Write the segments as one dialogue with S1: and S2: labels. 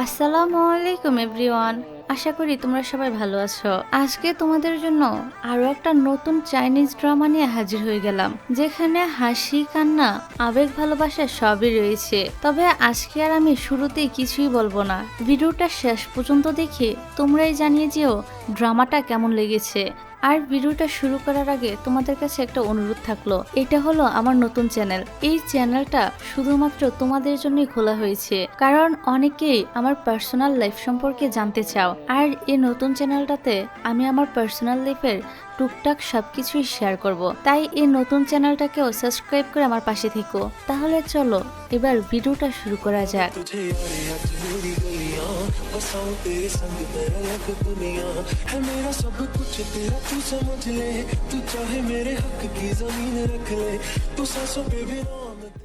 S1: আসসালামু আলাইকুম এভরিওয়ান। আশা করি তোমরা সবাই ভালো আছো। আজকে তোমাদের জন্য আরো একটা নতুন চাইনিজ ড্রামা নিয়ে হাজির হয়ে গেলাম, যেখানে হাসি, কান্না, আবেগ, ভালোবাসা সবই রয়েছে। তবে আজকে আর আমি শুরুতেই কিছুই বলবো না, ভিডিওটা শেষ পর্যন্ত দেখে তোমরাই জানিয়ে যেও ড্রামাটা কেমন লেগেছে। আর ভিডিওটা শুরু করার আগে তোমাদের কাছে একটা অনুরোধ থাকলো, এটা হলো আমার নতুন চ্যানেল। এই চ্যানেলটা শুধুমাত্র তোমাদের জন্যই খোলা হয়েছে, কারণ অনেকেই আমার পার্সোনাল লাইফ সম্পর্কে জানতে চাও। আর এই নতুন চ্যানেলটাতে আমি আমার পার্সোনাল লাইফের টুকটাক সবকিছুই শেয়ার করব। তাই এই নতুন চ্যানেলটাকেও সাবস্ক্রাইব করে আমার পাশে থেকো। তাহলে চলো এবার ভিডিওটা শুরু করা যাক।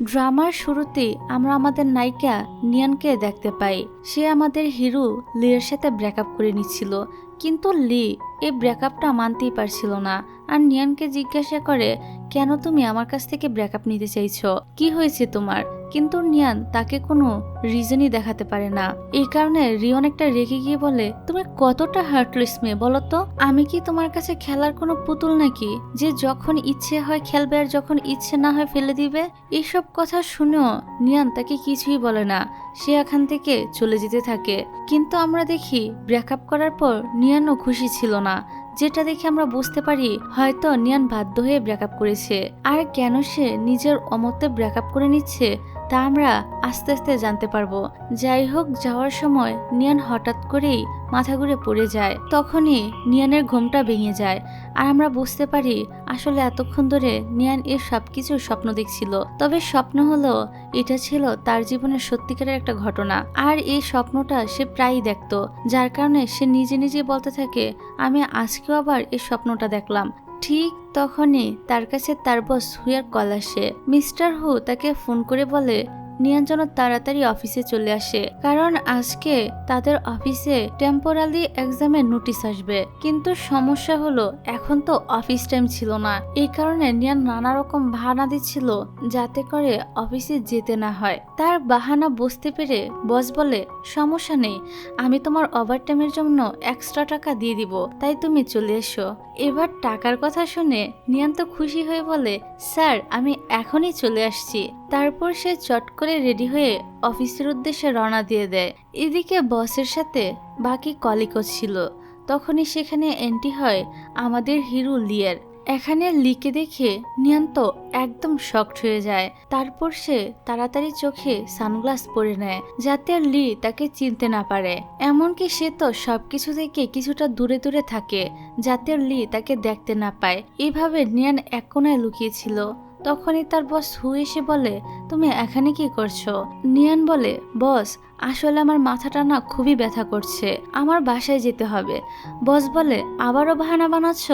S1: ড্রামার শুরুতেই আমরা আমাদের নায়িকা নিয়ানকে দেখতে পাই। সে আমাদের হিরো লির সাথে ব্রেকআপ করে নিচ্ছিল, কিন্তু লি এই ব্রেকআপটা মানতেই পারছিল না। আর নিয়ানকে জিজ্ঞাসা করে, কেন তুমি আমার কাছ থেকে ব্রেকআপ নিতে চাইছো, কি হয়েছে তোমার? কিন্তু নিয়ান তাকে কোনো রিজনই দেখাতে পারে না। এই কারণে রিয়ন একটা রেগে গিয়ে বলে, তুমি কতটা হার্টলেস মেয়ে বলো তো, আমি কি তোমার কাছে খেলার কোনো পুতুল নাকি, যে যখন ইচ্ছে হয় খেলবে আর যখন ইচ্ছে না হয় ফেলে দিবে? এইসব কথা শুনেও নিয়ান তাকে কিছুই বলে না, সে এখান থেকে চলে যেতে থাকে। কিন্তু আমরা দেখি ব্রেকআপ করার পর নিয়ানও খুশি ছিল না, যেটা দেখে আমরা বুঝতে পারি হয়তো নিয়ান বাধ্য হয়ে ব্রেকআপ করেছে। আর কেন সে নিজের অমতে ব্রেকআপ করে নিচ্ছে তা আমরা আস্তে আস্তে জানতে পারবো। যাই হোক, যাওয়ার সময় নিয়ান হঠাৎ করেই মাথা ঘুরে পড়ে যায়। তখনই নিয়ানের ঘুমটা ভেঙে যায়, আর আমরা বুঝতে পারি আসলে এতক্ষণ ধরে নিয়ান এর সবকিছু স্বপ্ন দেখছিল। তবে স্বপ্ন হলো এটা ছিল তার জীবনের সত্যিকারের একটা ঘটনা, আর এই স্বপ্নটা সে প্রায়ই দেখতো, যার কারণে সে নিজে নিজে বলতে থাকে, আমি আজকেও আবার এই স্বপ্নটা দেখলাম। ঠিক তখনই তার কাছে তার বস হুয়ার কল আসে। মিস্টার হু তাকে ফোন করে বলে নিয়ান যেন তাড়াতাড়ি অফিসে চলে আসে, কারণ আজকে তাদের অফিসে টেম্পোরারি এক্সামের নোটিশ আসবে। কিন্তু সমস্যা হলো এখন তো অফিস টাইম ছিল না, এই কারণে নিয়ান নানা রকম বাহানা দিচ্ছিল যাতে করে অফিসে যেতে না হয়। তার বাহানা বুঝতে পেরে বস বলে, সমস্যা নেই, আমি তোমার ওভারটাইমের জন্য এক্সট্রা টাকা দিয়ে দিব, তাই তুমি চলে এসো। এবার টাকার কথা শুনে নিয়ান তো খুশি হয়ে বলে, স্যার আমি এখনই চলে আসছি। তারপর সে চট করে রেডি হয়ে অফিসের উদ্দেশ্যে রওনা দিয়ে দেয়। এদিকে বসের সাথে বাকি কলিগও ছিল। তখনই সেখানে এন্ট্রি হয় আমাদের হিরো লিয়ের। এখানে লিকে দেখে নিয়ান তো একদম শকড হয়ে যায়। তারপর সে তাড়াতাড়ি চোখে সানগ্লাস পরে নেয়, যাতে লি তাকে চিনতে না পারে। এমনকি সে তো সবকিছু থেকে কিছুটা দূরে দূরে থাকে, যাতে লি তাকে দেখতে না পায়। এভাবে নিয়ান এক কোণায় লুকিয়েছিল। তখনই তার বস হু এসে বলে, তুমি এখানে কি করছো? নিয়ান বলে, বস আসলে আমার মাথাটা না খুবই ব্যথা করছে, আমার বাসায় যেতে হবে। বস বলে, আবারও বাহানা বানাচ্ছ?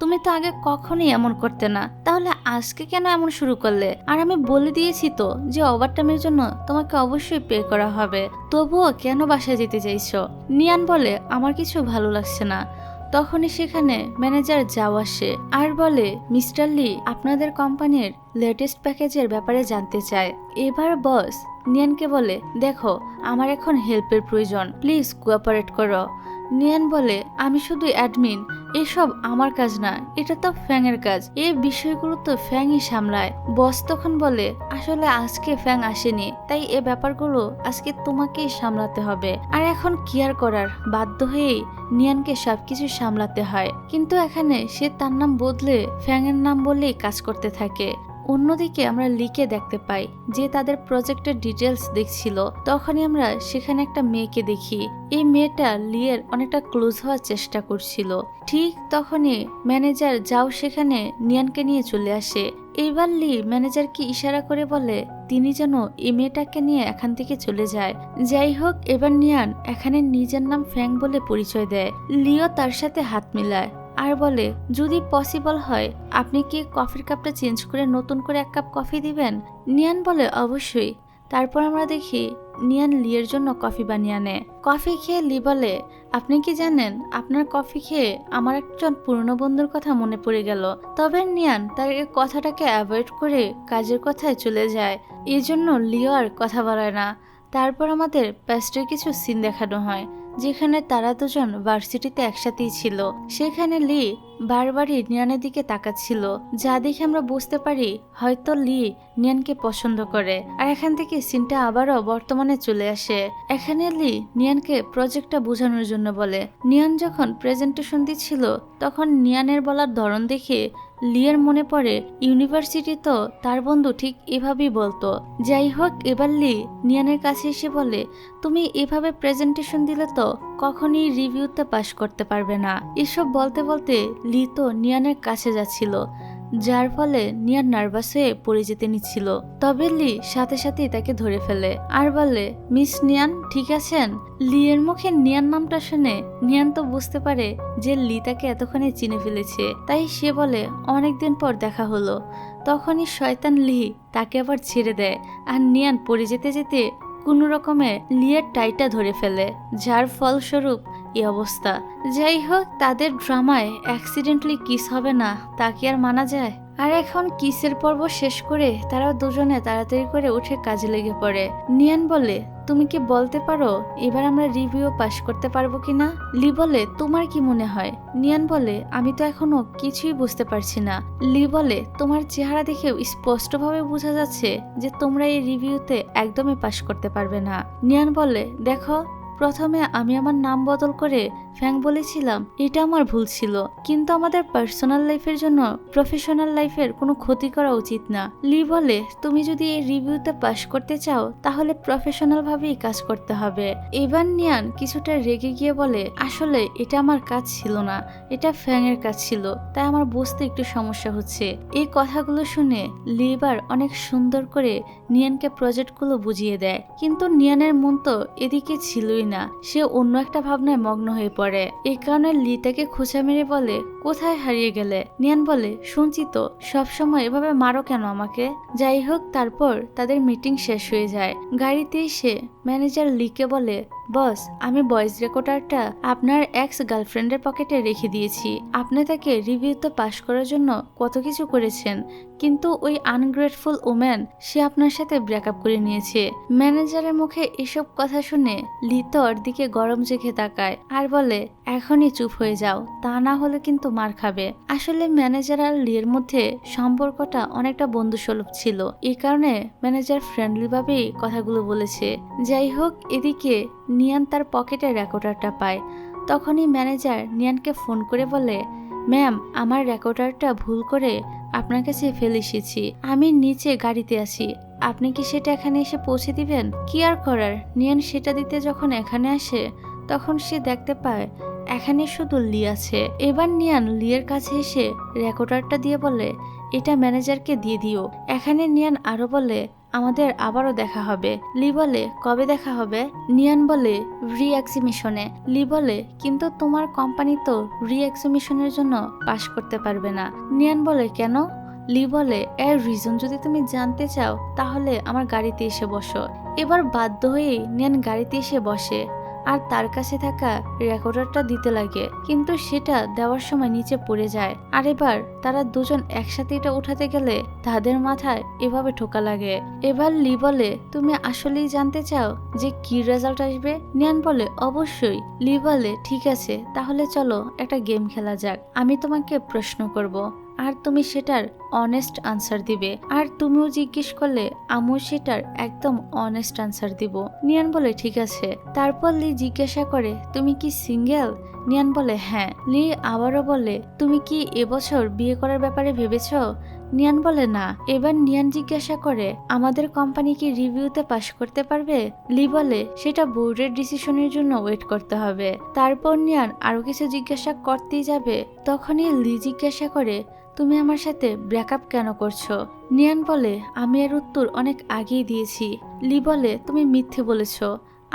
S1: তুমি তো আগে কখনোই এমন করতে না, তাহলে আজকে কেন এমন শুরু করলে? আর আমি বলে দিয়েছি তো যে ওভারটাইমের জন্য তোমাকে অবশ্যই পে করা হবে, তবুও কেন বাসায় যেতে চাইছো? নিয়ান বলে, আমার কিছু ভালো লাগছে না। তখনই সেখানে ম্যানেজার যাও আসে আর বলে, মিস্টার লি আপনাদের কোম্পানির লেটেস্ট প্যাকেজের ব্যাপারে জানতে চায়। এবার বস নিয়ানকে বলে, দেখো আমার এখন হেল্পের প্রয়োজন, প্লিজ কোঅপারেট করো। নিয়ান বলে, আমি শুধু অ্যাডমিন, এসব আমার কাজ না, এটা তো ফ্যাং এর কাজ, এই বিষয়গুলো তো ফ্যাংই সামলায়। বস তখন বলে, আসলে আজকে ফ্যাং আসেনি, তাই এ ব্যাপারগুলো আজকে তোমাকেই সামলাতে হবে। আর এখন কি আর করার, বাধ্য হয়েই নিয়ানকে সবকিছু সামলাতে হয়। কিন্তু এখানে সে তার নাম বদলে ফ্যাং এর নাম বললেই কাজ করতে থাকে। অন্যদিকে আমরা লিকে দেখতে পাই যে তাদের প্রজেক্টের ডিটেলস দেখছিল। তখনই আমরা সেখানে একটা মেয়েকে দেখি। এই মেয়েটা লিয়ের অনেকটা ক্লোজ হওয়ার চেষ্টা করছিল। ঠিক তখনই ম্যানেজার যাও সেখানে নিয়ানকে নিয়ে চলে আসে। এইবার লি ম্যানেজারকে ইশারা করে বলে তিনি যেন এই মেয়েটাকে নিয়ে এখান থেকে চলে যায়। যাই হোক, এবার নিয়ান এখানে নিজের নাম ফ্যাং বলে পরিচয় দেয়। লিও তার সাথে হাত মিলায় আর বলে, যদি পসিবল হয় আপনি কি কফির কাপটা চেঞ্জ করে নতুন করে এক কাপ কফি দিবেন? নিয়ান বলে, অবশ্যই। তারপর আমরা দেখি নিয়ান লিয়ের জন্য কফি বানিয়ে আনে। কফি খেয়ে লি বলে, আপনি কি জানেন আপনার কফি খেয়ে আমার একজন পুরনো বন্ধুর কথা মনে পড়ে গেল। তবে নিয়ান তার এই কথাটাকে অ্যাভয়েড করে কাজের কথায় চলে যায়। এজন্য লিও আর কথা বলে না। তারপর আমাদের পাস্টের কিছু সিন দেখানো হয় যেখানে তারা দুজন ভার্সিটিতে একসাথেই ছিল। সেখানে লি বারবারই নিয়ানের দিকে তাকাচ্ছিল, যা দেখে আমরা বুঝতে পারি হয়তো লি নিয়ানকে পছন্দ করে। আর এখান থেকে সিনটা আবারও বর্তমানে চলে আসে। এখানে লি নিয়ানকে প্রজেক্টটা বোঝানোর জন্য বলে। নিয়ান যখন প্রেজেন্টেশন দিচ্ছিল তখন নিয়ানের বলার ধরন দেখে লিয়ের মনে পড়ে ইউনিভার্সিটি তো তার বন্ধু ঠিক এভাবেই বলতো। যাই হোক, এবার লি নিয়ানের কাছে এসে বলে, তুমি এভাবে প্রেজেন্টেশন দিলে তো কখনই রিভিউতে পাশ করতে পারবে না। এসব বলতে বলতে লি তো নিয়ানের কাছে যাচ্ছিল, যার ফলে নিয়ান নার্ভাস হয়ে পড়ে যেতে নিচ্ছিল। তবে লি সাথে সাথেই তাকে ধরে ফেলে আর বলে, মিস নিয়ান ঠিক আছেন? লিয়ের মুখে নিয়ান নামটা শুনে নিয়ান তো বুঝতে পারে যে লি তাকে এতক্ষণে চিনে ফেলেছে, তাই সে বলে, অনেকদিন পর দেখা হলো। তখনই শয়তান লি তাকে আবার ছেড়ে দেয় আর নিয়ান পড়ে যেতে যেতে কোনো রকমে লিয়ের টাইটা ধরে ফেলে, যার ফলস্বরূপ এই অবস্থা। যাই হোক, তাদের ড্রামায় অ্যাক্সিডেন্টলি কিস হবে না তা কি আর মানা যায়? আর এখন কিসের পর্ব শেষ করে তারা দুজনে তাড়াতাড়ি করে উঠে কাজে লেগে পড়ে। নিয়ান বলে, তুমি কি বলতে পারো এবার আমরা রিভিউ পাস করতে পারবো কিনা? লি বলে, তোমার কি মনে হয়? নিয়ান বলে, আমি তো এখনো কিছুই বুঝতে পারছি না। লি বলে, তোমার চেহারা দেখেও স্পষ্টভাবে বোঝা যাচ্ছে যে তোমরা এই রিভিউতে একদমই পাস করতে পারবে না। নিয়ান বলে, দেখো, প্রথমে আমি আমার নাম বদল করে ফ্যাং বলেছিলাম, এটা আমার ভুল ছিল, কিন্তু আমাদের পার্সোনাল লাইফের জন্য প্রফেশনাল লাইফের কোনো ক্ষতি করা উচিত না। লি বলে, তুমি যদি এই রিভিউতে পাস করতে চাও তাহলে প্রফেশনাল ভাবেই কাজ করতে হবে। এবার নিয়ান কিছুটা রেগে গিয়ে বলে, আসলে এটা আমার কাজ ছিল না, এটা ফ্যাং এর কাজ ছিল, তাই আমার বুঝতে একটু সমস্যা হচ্ছে। এই কথাগুলো শুনে লি এবার অনেক সুন্দর করে নিয়ানকে প্রজেক্টগুলো বুঝিয়ে দেয়, কিন্তু নিয়ানের মন তো এদিকে ছিলই না, সে অন্য একটা ভাবনায় মগ্ন হয়ে পড়ে। এই কারণে লি তাকে খোঁচা মেরে বলে, কোথায় হারিয়ে গেলে? নিয়ান বলে, শুনছি তো, সবসময় এভাবে মারো কেন আমাকে? যাই হোক, তারপর তাদের মিটিং শেষ হয়ে যায়। গাড়িতে এসে ম্যানেজার লিকে বলে, বস, আমি ভয়েস রেকর্ডারটা আপনার এক্স গার্লফ্রেন্ডের পকেটে রেখে দিয়েছি। আপনি তাকে রিভিউতে পাস করার জন্য কত কিছু করেছেন, কিন্তু ওই আনগ্রেটফুল ওম্যান সে আপনার সাথে ব্রেকআপ করে নিয়েছে। ম্যানেজারের মুখে এসব কথা শুনে লি তো ওর দিকে গরম চোখে তাকায় আর বলে, এখনই চুপ হয়ে যাও, তা না হলে কিন্তু মার খাবে। আসলে ম্যানেজার আর লির মধ্যে সম্পর্কটা অনেকটা বন্ধুসুলভ ছিল, এই কারণে ম্যানেজার ফ্রেন্ডলি ভাবেই কথাগুলো বলেছে। যাই হোক, এদিকে নিয়ান তার পকেটে রেকর্ডারটা পায়। তখনই ম্যানেজার নিয়ানকে ফোন করে বলে, ম্যাম, আমার রেকর্ডারটা ভুল করে আপনার কাছে ফেলে এসেছি, আমি নিচে গাড়িতে আছি, আপনি কি সেটা এখানে এসে পৌঁছে দিবেন? কি আর করার, নিয়ান সেটা দিতে যখন এখানে আসে তখন সে দেখতে পায় এখানে শুধু লি আছে। এবার নিয়ান লিয়ের কাছে এসে রেকর্ডারটা দিয়ে বলে, এটা ম্যানেজারকে দিয়ে দিও। এখানে নিয়ান আরো বলে, আমাদের আবারও দেখা হবে। লি বলে, কবে দেখা হবে? নিয়ান বলে, রি এক্সিবিশনে। লি বলে, কিন্তু তোমার কোম্পানি তো রি এক্সিবিশনের জন্য পাস করতে পারবে না। নিয়ান বলে, কেন? লি বলে, এর রিজন যদি তুমি জানতে চাও তাহলে আমার গাড়িতে এসে বসো। এবার বাধ্য হয়েই নিয়ান গাড়িতে এসে বসে আর তার কাছে থাকা রেকর্ডারটা দিতে লাগে, কিন্তু সেটা দেওয়ার সময় নিচে পড়ে যায়। আর এবার তারা দুজন একসাথে এটা উঠাতে গেলে তাদের মাথায় এভাবে ঠোকা লাগে। এবার লি বলে, তুমি আসলেই জানতে চাও যে কি রেজাল্ট আসবে? নিয়ান বলে, অবশ্যই। লি বলে, ঠিক আছে, তাহলে চলো একটা গেম খেলা যাক। আমি তোমাকে প্রশ্ন করব আর তুমি সেটার অনেস্ট আনসার দিবে, আর তুমিও জিজ্ঞেস করলে আমিও সেটার একদম অনেস্ট আনসার দিব। নিয়ান বলে, ঠিক আছে। তারপর লি জিজ্ঞাসা করে, তুমি কি সিঙ্গেল? নিয়ান বলে, হ্যাঁ। লি আবারও বলে, তুমি কি এবছর বিয়ে করার ব্যাপারে ভেবেছ? নিয়ান বলে, না। এবার নিয়ান জিজ্ঞাসা করে, আমাদের কোম্পানি কি রিভিউতে পাস করতে পারবে? লি বলে, সেটা বোর্ডের ডিসিশনের জন্য ওয়েট করতে হবে। তারপর নিয়ান আরো কিছু জিজ্ঞাসা করতেই যাবে, তখনই লি জিজ্ঞাসা করে, তুমি আমার সাথে ব্রেকআপ কেন করছো? নিয়ান বলে, আমি এর উত্তর অনেক আগেই দিয়েছি। লি বলে, তুমি মিথ্যে বলেছ,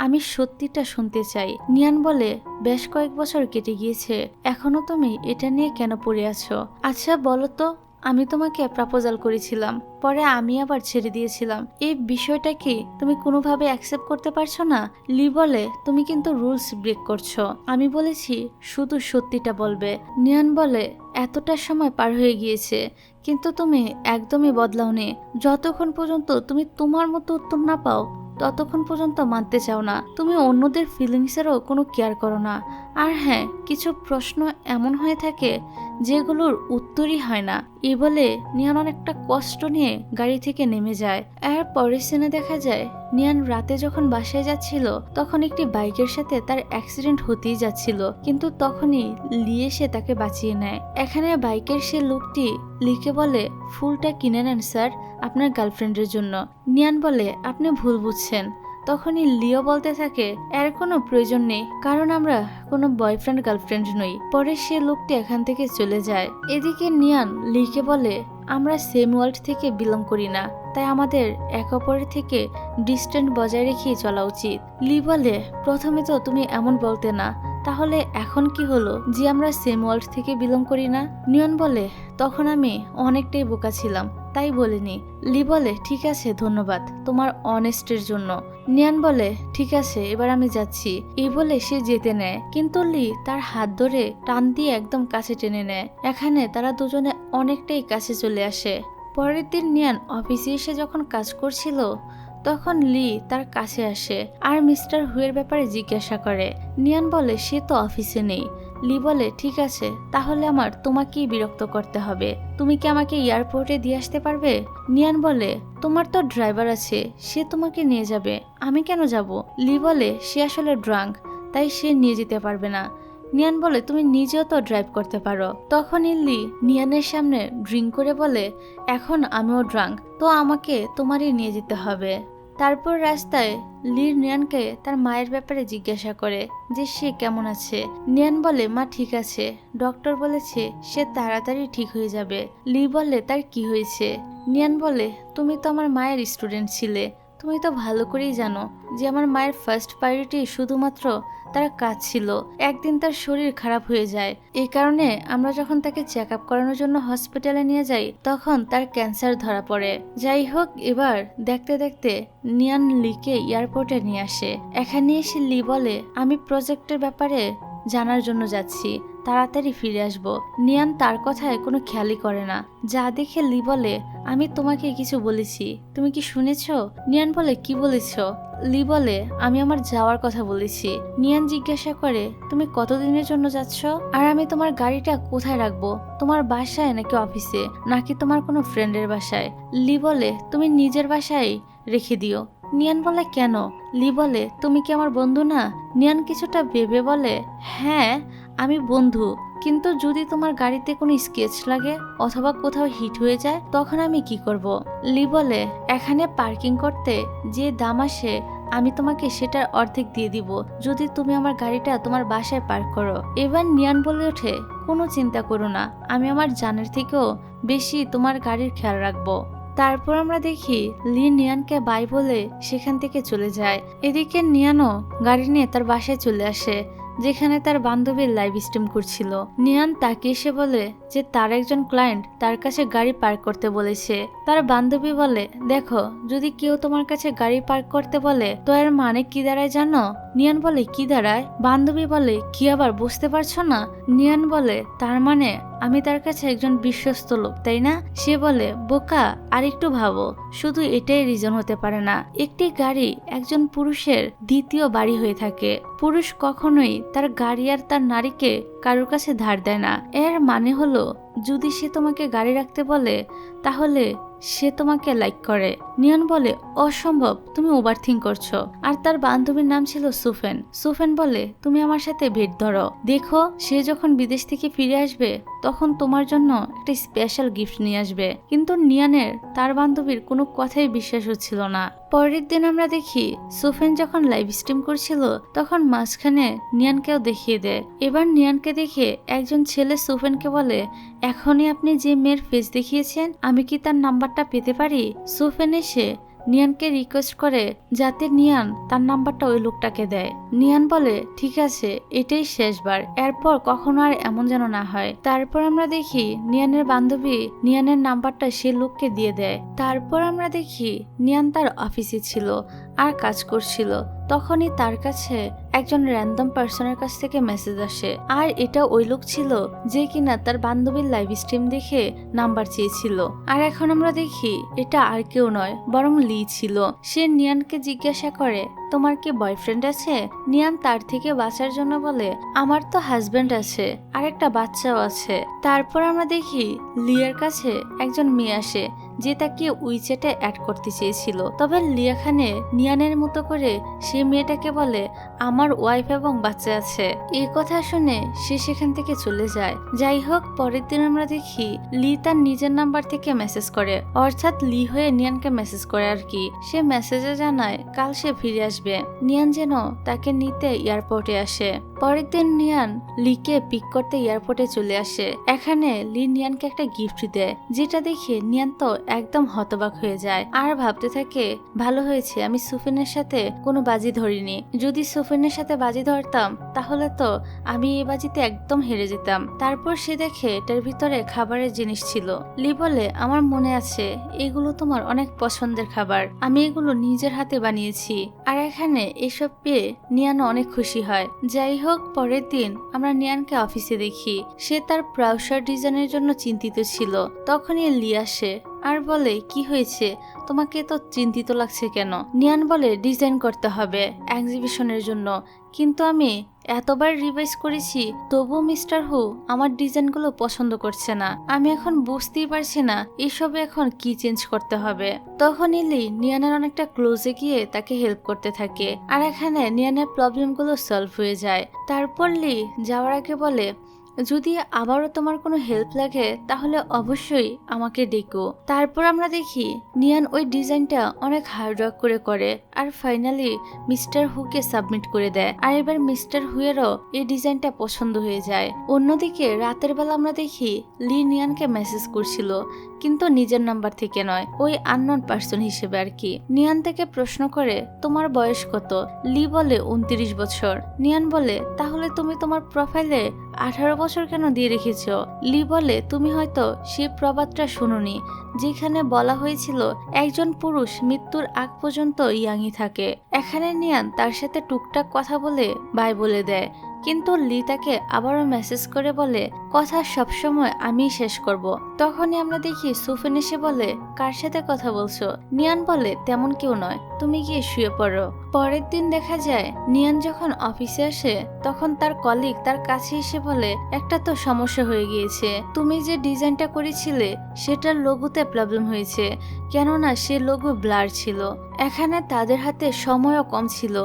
S1: আমি সত্যিটা শুনতে চাই। নিয়ান বলে, বেশ কয়েক বছর কেটে গিয়েছে, এখনো তুমি এটা নিয়ে কেন পড়ে আছো? আচ্ছা বলো তো, আমি তোমাকে প্রপোজাল করেছিলাম, পরে আমি আবার ছেড়ে দিয়েছিলাম, এই বিষয়টা কি তুমি কোনোভাবে অ্যাকসেপ্ট করতে পারছো না? লি বলে, তুমি কিন্তু রুলস ব্রেক করছো, আমি বলেছি শুধু সত্যিটা বলবে। নিয়ান বলে, এতটা সময় পার হয়ে গিয়েছে কিন্তু তুমি একদমই বদলাওনি, যতক্ষণ পর্যন্ত তুমি তোমার মতো উত্তর না পাও ততক্ষণ পর্যন্ত মানতে চাও না। তুমি অন্যদের ফিলিংসেরও কোনো কেয়ার করো না। আর হ্যাঁ, কিছু প্রশ্ন এমন হয়ে থাকে যেগুলোর উত্তরই হয় না। এই বলে নিয়ান অনেকটা কষ্ট নিয়ে গাড়ি থেকে নেমে যায়। আর পরের সিনে দেখা যায় নিয়ান রাতে যখন বাসায় যাচ্ছিল তখন একটি বাইকের সাথে তার অ্যাক্সিডেন্ট হতেই যাচ্ছিল, কিন্তু তখনই লি এসে তাকে বাঁচিয়ে নেয়। এখানে বাইকের সে লোকটি লিকে বলে, ফুলটা কিনে নেন স্যার, আপনার গার্লফ্রেন্ডের জন্য। নিয়ান বলে, আপনি ভুল বুঝছেন। তখনই লিও বলতে থাকে, এর কোনো প্রয়োজন নেই, কারণ আমরা কোনো বয়ফ্রেন্ড গার্লফ্রেন্ড নই। পরে সে লোকটি এখান থেকে চলে যায়। এদিকে নিয়ান লিকে বলে, আমরা সেম ওয়ার্ল্ড থেকে বিলং করি না, তাই আমাদের এক অপরের থেকে ডিস্টেন্স বজায় রেখেই চলা উচিত। লি বলে, প্রথমে তো তুমি এমন বলতে না, তাহলে এখন কি হলো যে আমরা সেম ওয়ার্ল্ড থেকে বিলং করি না? নিয়ন বলে, তখন আমি অনেকটাই বোকা ছিলাম, তাই বলিনি। লি বলে, ঠিক আছে, ধন্যবাদ তোমার অনেস্টের জন্য। নিয়ান বলে, ঠিক আছে, এবার আমি যাচ্ছি। এই বলে সে যেতে নেয়, কিন্তু লি তার হাত ধরে টান দিয়ে একদম কাছে টেনে নেয়। এখানে তারা দুজনে অনেকটাই কাছে চলে আসে। পরের দিন নিয়ান অফিসে এসে যখন কাজ করছিল তখন লি তার কাছে আসে আর মিস্টার হুয়ের ব্যাপারে জিজ্ঞাসা করে। নিয়ান বলে, সে তো অফিসে নেই। লি বলে, ঠিক আছে, তাহলে আমার তোমাকেই বিরক্ত করতে হবে। তুমি কি আমাকে এয়ারপোর্টে দিয়ে আসতে পারবে? নিয়ান বলে, তোমার তো ড্রাইভার আছে, সে তোমাকে নিয়ে যাবে, আমি কেন যাব? লি বলে, সে আসলে ড্রাঙ্ক, তাই সে নিয়ে যেতে পারবে না। নিয়ান বলে, তুমি নিজেও তো ড্রাইভ করতে পারো। তখন লি নিয়ানের সামনে ড্রিঙ্ক করে বলে, এখন আমিও ড্রাঙ্ক, তো আমাকে তোমারই নিয়ে যেতে হবে। তারপর রাস্তায় লি নিয়ানকে তার মায়ের ব্যাপারে জিজ্ঞাসা করে যে সে কেমন আছে। নিয়ান বলে, মা ঠিক আছে, ডক্টর বলেছে সে তাড়াতাড়ি ঠিক হয়ে যাবে। লি বলে, তার কি হয়েছে? নিয়ান বলে, তুমি তো আমার মায়ের স্টুডেন্ট ছিলে, তুমি তো ভালো করেই জানো যে আমার মায়ের ফার্স্ট প্রায়োরিটি শুধুমাত্র তার কাজ ছিল। একদিন তার শরীর খারাপ হয়ে যায়, এই কারণে আমরা যখন তাকে চেক আপ করানোর জন্য হসপিটালে নিয়ে যাই তখন তার ক্যান্সার ধরা পড়ে। যাই হোক, এবার দেখতে দেখতে নিয়ান লিকে এয়ারপোর্টে নিয়ে আসে। এখানে এসে লি বলে, আমি প্রজেক্টের ব্যাপারে জানার জন্য যাচ্ছি, তাড়াতাড়ি ফিরে আসব। নিয়ান তার কথায় কোনো খেয়ালই করে না। যা দেখে লি বলে, আমি তোমাকে কিছু বলেছি, তুমি কি শুনেছ? নিয়ান বলে, কি বলেছ? লি বলে, আমি আমার যাওয়ার কথা বলেছি। নিয়ান জিজ্ঞাসা করে, তুমি কতদিনের জন্য যাচ্ছ? আর আমি তোমার গাড়িটা কোথায় রাখবো? তোমার বাসায় নাকি অফিসে, নাকি তোমার কোনো ফ্রেন্ডের বাসায়? লি বলে, তুমি নিজের বাসায় রেখে দিও। নিয়ান বলে, কেন? লি বলে, তুমি কি আমার বন্ধু না? নিয়ান কিছুটা ভেবে বলে, হ্যাঁ আমি বন্ধু, কিন্তু যদি তোমার গাড়িতে কোনো স্কেচ লাগে অথবা কোথাও হিট হয়ে যায় তখন আমি কি করব? লি বলে, এখানে পার্কিং করতে যে দাম আসে আমি তোমাকে সেটার অর্ধেক দিয়ে দিব যদি তুমি আমার গাড়িটা তোমার বাসায় পার্ক করো। এবার নিয়ান বলে ওঠে, কোনো চিন্তা করো না, আমি আমার জানের থেকেও বেশি তোমার গাড়ির খেয়াল রাখবো। তারপর আমরা দেখি লি নিয়ানকে বাই বলে সেখান থেকে চলে যায়। এদিকে নিয়ানও গাড়ি নিয়ে তার বাসায় চলে আসে, যেখানে তার বান্ধবীর লাইভ স্ট্রিম করছিল। নিয়ান তাকে এসে বলে যে তার একজন ক্লায়েন্ট তার কাছে গাড়ি পার্ক করতে বলেছে। তার বান্ধবী বলে, দেখো, যদি কেউ তোমার কাছে গাড়ি পার্ক করতে বলে তো এর মানে কি দাঁড়ায় জানো? নিয়ান বলে, কি দাঁড়ায়? বান্ধবী বলে, কি আবার বুঝতে পারছো না? নিয়ান বলে, তার মানে আমি তার কাছে একজন বিশ্বস্ত লোক, তাই না? সে বলে, বোকা, আর একটু ভাবো, শুধু এটাই রিজন হতে পারে না। একটি গাড়ি একজন পুরুষের দ্বিতীয় বাড়ি হয়ে থাকে। পুরুষ কখনোই তার গাড়ি আর তার নারীকে কারোর কাছে ধার দেয় না। এর মানে হলো যদি সে তোমাকে গাড়ি রাখতে বলে তাহলে সে তোমাকে লাইক করে। নিয়ন বলে, অসম্ভব, তুমি ওভারথিঙ্ক করছো। আর তার বান্ধবীর নাম ছিল সুফেন। সুফেন বলে, তুমি আমার সাথে ভেট ধরো, দেখো সে যখন বিদেশ থেকে ফিরে আসবে তখন তোমার জন্য একটা স্পেশাল গিফট নিয়ে আসবে। কিন্তু নিয়ানের তার বান্ধবীর কোনো কথাই বিশ্বাস হচ্ছিল না। পরের দিন আমরা দেখি সুফেন যখন লাইভ স্ট্রিম করছিল তখন মাঝখানে নিয়ানকেও দেখিয়ে দেয়। এবার নিয়ানকে দেখে একজন ছেলে সুফেনকে বলে, এখনই আপনি যে মেয়ের ফেস দেখিয়েছেন আমি কি তার নাম্বারটা পেতে পারি? সুফেন এসে নিয়ানকে রিকোয়েস্ট করে যাতে নিয়ান তার নাম্বারটা ওই লোকটাকে দেয়। নিয়ান বলে, ঠিক আছে, এটাই শেষবার, এরপর কখনো আর এমন যেন না হয়। তারপর আমরা দেখি নিয়ানের বান্ধবী নিয়ানের নাম্বারটা সে লোককে দিয়ে দেয়। তারপর আমরা দেখি নিয়ান তার অফিসে ছিল আর কাজ করছিল। তখনই তার কাছে একজন র্যান্ডম পার্সনের কাছ থেকে মেসেজ আসে, আর এটা ওই লোক ছিল যে কিনা তার বান্ধবীর লাইভ স্ট্রিম দেখে নাম্বার চেয়েছিল। আর এখন আমরা দেখি এটা আর কেউ নয় বরং লি ছিল। সে নিয়ানকে জিজ্ঞাসা করে, তোমার কি বয়ফ্রেন্ড আছে? নিয়ান তার থেকে বাঁচার জন্য বলে, আমার তো হাজবেন্ড আছে আর একটা বাচ্চাও আছে। তারপর আমরা দেখি লিয়ার কাছে একজন মেয়ে আসে যে তাকে উইচ্যাটে অ্যাড করতে চেয়েছিল। তবে লিয়া খানে নিয়ানের মতো করে সে মেয়েটাকে বলে, আমার ওয়াইফ এবং বাচ্চা আছে। এই কথা শুনে সে সেখান থেকে চলে যায়। যাই হোক, পরের দিন আমরা দেখি লি তার নিজের নাম্বার থেকে মেসেজ করে, অর্থাৎ লি হয়ে নিয়ানকে মেসেজ করে আর কি। সে মেসেজে জানায় কাল সে ফিরে আসবে, নিয়ান যেন তাকে নিতে এয়ারপোর্টে আসে। পরের দিন নিয়ান লিকে পিক করতে এয়ারপোর্টে চলে আসে। এখানে লি নিয়ানকে একটা গিফট দেয়, যেটা দেখে নিয়ান তো একদম হতবাক হয়ে যায় আর ভাবতে থাকে, ভালো হয়েছে আমি সুফিনের সাথে কোনো বাজি ধরিনি। যদি সুফিনের সাথে বাজি ধরতাম তাহলে তো আমি এই বাজিতে একদম হেরে যেতাম। তারপর সে দেখে এটার ভিতরে খাবারের জিনিস ছিল। লি বলে, আমার মনে আছে এগুলো তোমার অনেক পছন্দের খাবার, আমি এগুলো নিজের হাতে বানিয়েছি। আর এখানে এসব পেয়ে নিয়ানও অনেক খুশি হয়। যাই হোক, পরের দিন আমরা নিয়ানকে অফিসে দেখি। সে তার ব্রাউজার ডিজাইনের জন্য চিন্তিত ছিল। তখনই লি আসে আর বলে, কি হয়েছে, তোমাকে তো চিন্তিত লাগছে কেন? নিয়ান বলে, ডিজাইন করতে হবে এক্সিবিশনের জন্য, কিন্তু আমি এতবার রিভাইজ করেছি তবুও মিস্টার হু আমার ডিজাইনগুলো পছন্দ করছে না। আমি এখন বুঝতেই পারছি না এসবে এখন কি চেঞ্জ করতে হবে। তখন লি নিয়ানের অনেকটা ক্লোজে গিয়ে তাকে হেল্প করতে থাকে। আর এখানে নিয়ানের প্রবলেমগুলো সলভ হয়ে যায়। তারপর লি যাওয়ার আগে বলে, যদি আবারও তোমার কোনো হেল্প লাগে তাহলে অবশ্যই আমাকে ডেকো। তারপর আমরা দেখি নিয়ান ওই ডিজাইনটা অনেক হার্ডওয়ার্ক করে আর ফাইনালি মিস্টার হুকে সাবমিট করে দেয়। আর এবার মিস্টার হুয়েরও এই ডিজাইনটা পছন্দ হয়ে যায়। অন্যদিকে রাতের বেলা আমরা দেখি লি নিয়ানকে মেসেজ করছিল, কিন্তু নিজের নাম্বার থেকে নয়, ওই আননোন পার্সন হিসেবে আর কি। নিয়ান থেকে প্রশ্ন করে, তোমার বয়স কত? লি বলে 29 বছর। নিয়ান বলে, তাহলে তুমি তোমার প্রোফাইলে 18 বছর কেন দিয়ে রেখেছ? লি বলে, তুমি হয়তো সেই প্রবাদটা শুনোনি যেখানে বলা হয়েছিল একজন পুরুষ মৃত্যুর আগ পর্যন্ত ইয়াংই থাকে। এখানে নিয়ান তার সাথে টুকটাক কথা বলে বাই বলে দেয়, কিন্তু লি তাকে আবারও মেসেজ করে বলে, কথা সবসময় আমি শেষ করব। তখনই আমরা দেখি সুফিন এসে বলে, কার সাথে কথা বলছো? নিয়ান বলে, তেমন কেউ নয়, তুমি গিয়ে শুয়ে পড়ো। পরের দিন দেখা যায় নিয়ান যখন অফিসে আসে তখন তার কলিগ তার কাছে এসে বলে, একটা তো সমস্যা হয়ে গিয়েছে, তুমি যে ডিজাইনটা করেছিলে সেটার লোগোতে প্রবলেম হয়েছে, কেননা সে লোগো ব্লার ছিল। এখানে তাদের হাতে সময়ও কম ছিল।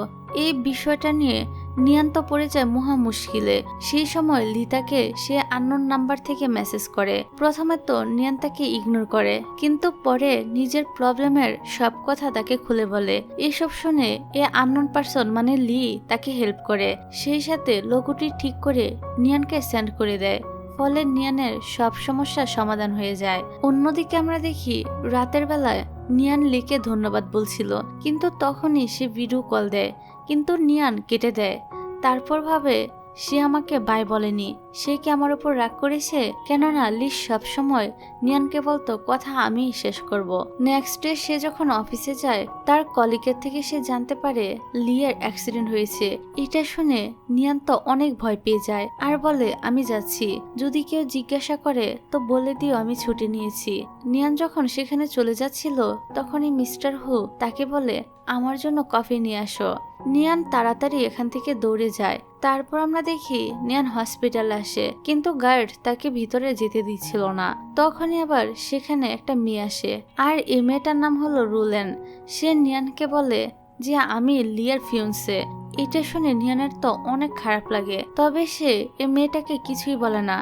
S1: এই বিষয়টা নিয়ে নিয়ান তো পড়ে যায় মহা মুশকিলে। সেই সময় লিতাকে সে আননোন নাম্বার থেকে মেসেজ করে। প্রথমে তো নিয়ান তাকে ইগনোর করে, কিন্তু পরে নিজের প্রবলেমের সব কথা তাকে খুলে বলে। এসব শুনে এ আননোন পার্সন মানে লি তাকে হেল্প করে, সেই সাথে লোগোটি ঠিক করে নিয়ানকে সেন্ড করে দেয়। ফলে নিয়ানের সব সমস্যার সমাধান হয়ে যায়। অন্যদিকে আমরা দেখি রাতের বেলায় নিয়ান লিকে ধন্যবাদ বলছিল, কিন্তু তখনই সে ভিডিও কল দেয়, কিন্তু নিয়ান কেটে দেয়। তারপর ভাবে সে আমাকে বাই বলেনি, সে কি আমার উপর রাগ করেছে? কেননা লি সব সময় নিয়ানকে বলতো কথা আমি শেষ করব। নেক্সট ডে সে যখন অফিসে যায় তার কলিগের থেকে সে জানতে পারে লিয়ের অ্যাক্সিডেন্ট হয়েছে। এটা শুনে নিয়ান তো অনেক ভয় পেয়ে যায় আর বলে, আমি যাচ্ছি, যদি কেউ জিজ্ঞাসা করে তো বলে দিও আমি ছুটি নিয়েছি। নিয়ান যখন সেখানে চলে যাচ্ছিল তখনই মিস্টার হু তাকে বলে, আমার জন্য কফি নিয়ে আসো। নিয়ান তাড়াতাড়ি এখান থেকে দৌড়ে যায়। তারপর আমরা দেখি নিয়ান হসপিটালে আসে, কিন্তু গার্ড তাকে ভিতরে যেতে দিচ্ছিল না। তখনই আবার সেখানে একটা মেয়ে আসে, আর এই মেয়েটার নাম হলো রুলেন। সে নিয়ানকে বলে যে আমি লিয়ার ফিউন্সে। এটা শুনে নিয়ানের তো অনেক খারাপ লাগে, তবে সে এই মেয়েটাকে কিছুই বলে না।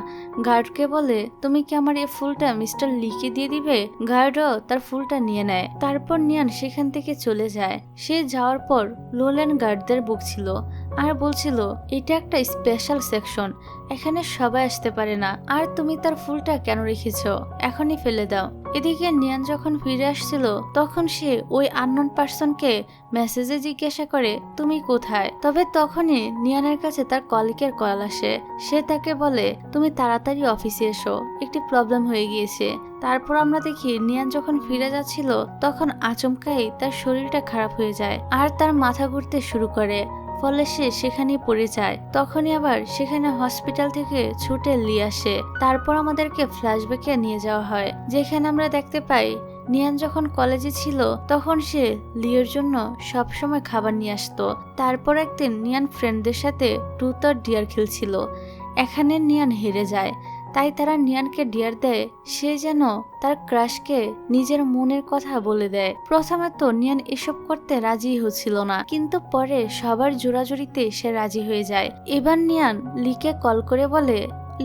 S1: গার্ডকে বলে, তুমি কি আমার এই ফুলটা মিস্টার লিকে দিয়ে দিবে? গার্ডও তার ফুলটা নিয়ে নেয়। তারপর নিয়ান সেখান থেকে চলে যায়। সে যাওয়ার পর লোলেন গার্ডদের বকছিল আর বলছিল এটা একটা স্পেশাল সেকশন, এখানে সবাই আসতে পারে না, আর তুমি তার ফুলটা কেন রেখেছো, এখনই ফেলে দাও। এদিকে নিয়ান যখন ফিরে আসছিল তখন সে ওই আননোন পার্সনকে মেসেজে জিজ্ঞাসা করে তুমি কোথায়। তবে তখনই নিয়ানের কাছে তার কলিগের কল আসে। সে তাকে বলে তুমি তাড়াতাড়ি অফিসে এসো, একটি প্রবলেম হয়ে গিয়েছে। তারপর আমরা দেখি নিয়ান যখন ফিরে যাচ্ছিল তখন আচমকাই তার শরীরটা খারাপ হয়ে যায় আর তার মাথা ঘুরতে শুরু করে, ফলে সে সেখানেই পড়ে যায়। তখনই আবার সেখানে হসপিটাল থেকে ছুটে লি আসে। তারপর আমাদেরকে ফ্ল্যাশব্যাকে নিয়ে যাওয়া হয়, যেখানে আমরা দেখতে পাই নিয়ান যখন কলেজে ছিল তখন সে লিওর জন্য সব সময় খাবার নিয়ে আসতো। তারপর একদিন নিয়ান ফ্রেন্ডদের সাথে ট্রুথ অর ডিয়ার খেলছিল। এখানে নিয়ান হেরে যায়, তাই তারা নিয়ানকে ডিয়ার দেয় সে যেন তার ক্রাশকে নিজের মনের কথা বলে দেয়। প্রথমে তো নিয়ান এসব করতে রাজি হচ্ছিল না, কিন্তু পরে সবার জোরাজুরিতে সে রাজি হয়ে যায়। এবার নিয়ান লিকে কল করে বলে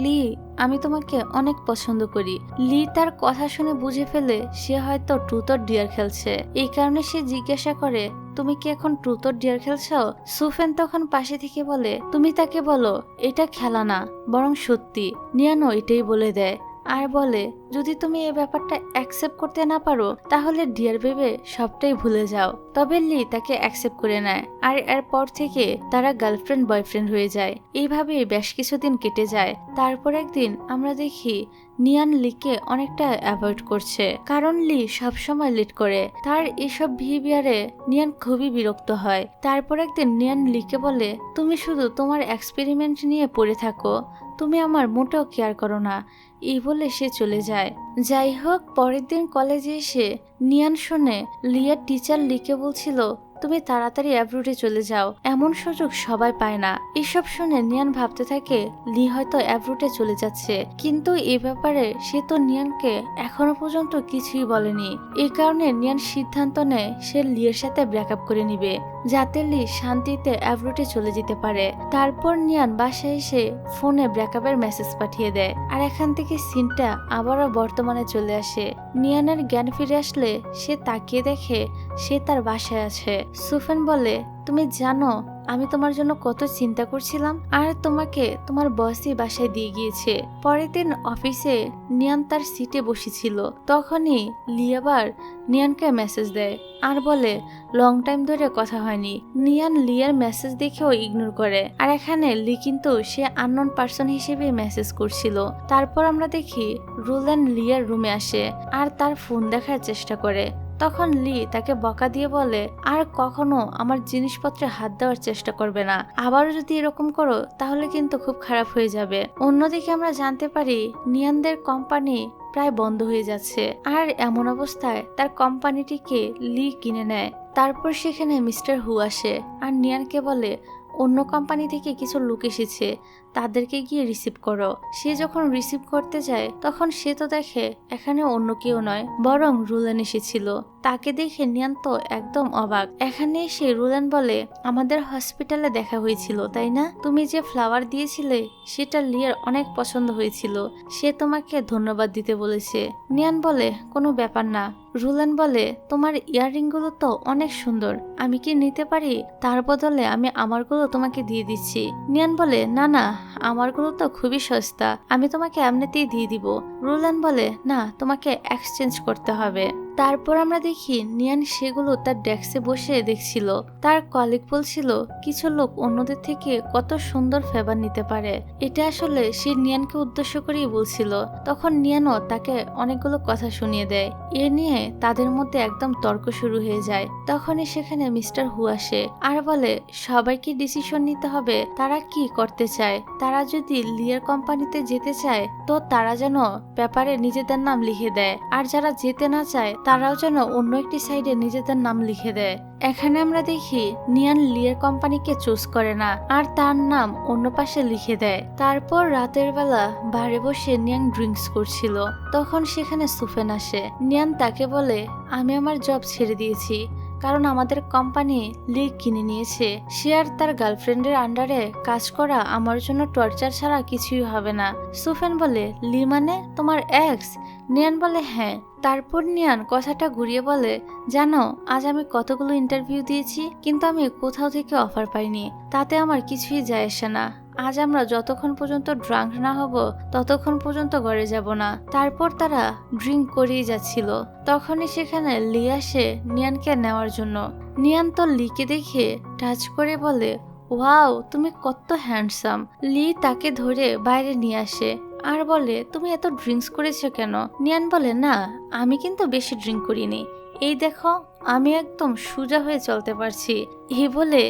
S1: লি, আমি তোমাকে অনেক পছন্দ করি। লি তার কথা শুনে বুঝে ফেলে সে হয়তো ট্রুথ অর ডিয়ার খেলছে। এই কারণে সে জিজ্ঞাসা করে তুমি কি এখন ট্রুথ অর ডিয়ার খেলছো? সুফেন তখন পাশে থেকে বলে তুমি তাকে বলো এটা খেলা না, বরং সত্যি। নিয়ানও এটাই বলে দেয় আর বলে যদি তুমি এই ব্যাপারটা অ্যাকসেপ্ট করতে না পারো তাহলে ডিয়ার ভেবে সবটাই ভুলে যাও। তবে লি তাকে অ্যাকসেপ্ট করে নেয় আর এরপর থেকে তারা গার্লফ্রেন্ড বয়ফ্রেন্ড হয়ে যায়। এইভাবে বেশ কিছুদিন কেটে যায়। তারপর একদিন আমরা দেখি নিয়ান লিকে অনেকটা অ্যাভয়েড করছে, কারণ লি সবসময় লেট করে। তার এসব বিহেভিয়ারে নিয়ান খুবই বিরক্ত হয়। তারপর একদিন নিয়ান লিকে বলে তুমি শুধু তোমার এক্সপেরিমেন্ট নিয়ে পড়ে থাকো, তুমি আমার মোটেও কেয়ার করো না। এই বলে সে চলে যায়। যাই হোক, পরের দিন কলেজে এসে নিয়ান শুনে লিয়ার টিচার লিকে বলছিল তুমি তাড়াতাড়ি অ্যাব্রোডে চলে যাও, এমন সুযোগ সবাই পায় না। এসব শুনে নিয়ান ভাবতে থাকে লি হয়তো অ্যাব্রোডে চলে যাচ্ছে, কিন্তু এ ব্যাপারে সে তো নিয়ানকে এখনো পর্যন্ত কিছুই বলেনি। এই কারণে নিয়ান সিদ্ধান্ত নেয় সে লিয়ের সাথে ব্রেকআপ করে নিবে, যাতে লি শান্তিতে অ্যাব্রোডে চলে যেতে পারে। তারপর নিয়ান বাসায় এসে ফোনে ব্রেকআপের মেসেজ পাঠিয়ে দেয়। আর এখান থেকে সিনটা আবারও বর্তমানে চলে আসে। নিয়ানের জ্ঞান ফিরে আসলে সে তাকিয়ে দেখে সে তার বাসায় আছে। সুফেন বলে তুমি জানো আমি তোমার জন্য কত চিন্তা করছিলাম, আর তোমাকে তোমার বসই বাসায় দিয়ে গিয়েছে। পরের দিন অফিসে নিয়ান তার সিটে বসেছিল, তখনই লি আবার নিয়ানকে মেসেজ দেয় আর বলে লং টাইম ধরে কথা হয়নি। নিয়ান লিয়ার মেসেজ দেখেও ইগনোর করে, আর এখানে লি কিন্তু সে আননোন পার্সন হিসেবে মেসেজ করছিল। তারপর আমরা দেখি রুলেন লিয়ার রুমে আসে আর তার ফোন দেখার চেষ্টা করে। তখন লি তাকে বকা দিয়ে বলে আর কখনো আমার জিনিসপত্রে হাত দেওয়ার চেষ্টা করবে না, আবারও যদি এরকম করো তাহলে কিন্তু খুব খারাপ হয়ে যাবে। অন্যদিকে আমরা জানতে পারি নিয়ানদের কোম্পানি প্রায় বন্ধ হয়ে যাচ্ছে, আর এমন অবস্থায় তার কোম্পানিটিকে লি কিনে নেয়। তারপর সেখানে মিস্টার হু আসে আর নিয়ানকে বলে অন্য কোম্পানি থেকে কিছু লোক এসেছে, তাদেরকে গিয়ে রিসিভ করো। সে যখন রিসিভ করতে যায় তখন সে তো দেখে এখানে অন্য কেউ নয়, বরং রুলেন এসেছিল। তাকে দেখে নিয়ান তো একদম অবাক। এখানে এসে রুলেন বলে আমাদের হসপিটালে দেখা হয়েছিল তাই না? তুমি যে ফ্লাওয়ার দিয়েছিলে সেটা লিয়ার অনেক পছন্দ হয়েছিল, সে তোমাকে ধন্যবাদ দিতে বলেছে। নিয়ান বলে কোনো ব্যাপার না। রুলেন বলে তোমার ইয়াররিংগুলো তো অনেক সুন্দর, আমি কি নিতে পারি? তার বদলে আমি আমারগুলো তোমাকে দিয়ে দিচ্ছি। নিয়ান বলে না না, আমারগুলো তো খুবই সস্তা, আমি তোমাকে এমনিতেই দিয়ে দিব। রুলেন বলে না, তোমাকে এক্সচেঞ্জ করতে হবে। তারপর আমরা দেখি নিয়ান সেগুলো তার ডেস্কে বসে দেখছিল। তার কলিগ বলছিল কিছু লোক অন্যদের থেকে কত সুন্দর ফেভার নিতে পারে, এটা আসলে সে নিয়ানকে উদ্দেশ্য করেই বলছিল। তখন নিয়ানও তাকে অনেকগুলো কথা শুনিয়ে দেয়। এ নিয়ে তাদের মধ্যে একদম তর্ক শুরু হয়ে যায়। তখনই সেখানে মিস্টার হু আসে আর বলে সবাইকে ডিসিশন নিতে হবে তারা কি করতে চায়। তারা যদি লিয়ার কোম্পানিতে যেতে চায় তো তারা যেন পেপারে নিজেদের নাম লিখে দেয়, আর যারা যেতে না চায় তারাও যেন অন্য একটি সাইডে নিজেদের নাম লিখে দেয়। এখানে আমরা দেখি নিয়ান লিয়ার কোম্পানিকে চুজ করে না আর তার নাম অন্য পাশে লিখে দেয়। তারপর রাতের বেলা বারে বসে নিয়ান ড্রিঙ্কস করছিল, তখন সেখানে সুফেন আসে। নিয়ান তাকে বলে আমি আমার জব ছেড়ে দিয়েছি, কারণ আমাদের কোম্পানি লি কিনে নিয়েছে। সে আর তার গার্লফ্রেন্ডের আন্ডারে কাজ করা আমার জন্য টর্চার ছাড়া কিছুই হবে না। সুফিয়ান বলে, লি মানে তোমার এক্স? নিয়ান বলে হ্যাঁ। তারপর নিয়ান কথাটা ঘুরিয়ে বলে, জানো আজ আমি কতগুলো ইন্টারভিউ দিয়েছি, কিন্তু আমি কোথাও থেকে অফার পাইনি। তাতে আমার কিছুই যায় আসে না। আজ আমরা যতক্ষণ পর্যন্ত ড্রাঙ্ক না হব ততক্ষণ পর্যন্ত ঘরে যাব না। তারপর তারা ড্রিঙ্ক করেই যাচ্ছিল। তখনই সেখানে লি আসে নিয়ানকে নেওয়ার জন্য। নিয়ান তো লিকে দেখে টাচ করে বলে, ওয়াও তুমি কত হ্যান্ডসাম। লি তাকে ধরে বাইরে নিয়ে আসে আর বলে, তুমি এত ড্রিঙ্কস করেছো কেন? নিয়ান বলে, না আমি কিন্তু বেশি ড্রিঙ্ক করিনি, এই দেখো আমি একদম সোজা হয়ে চলতে পারছি। এই বলে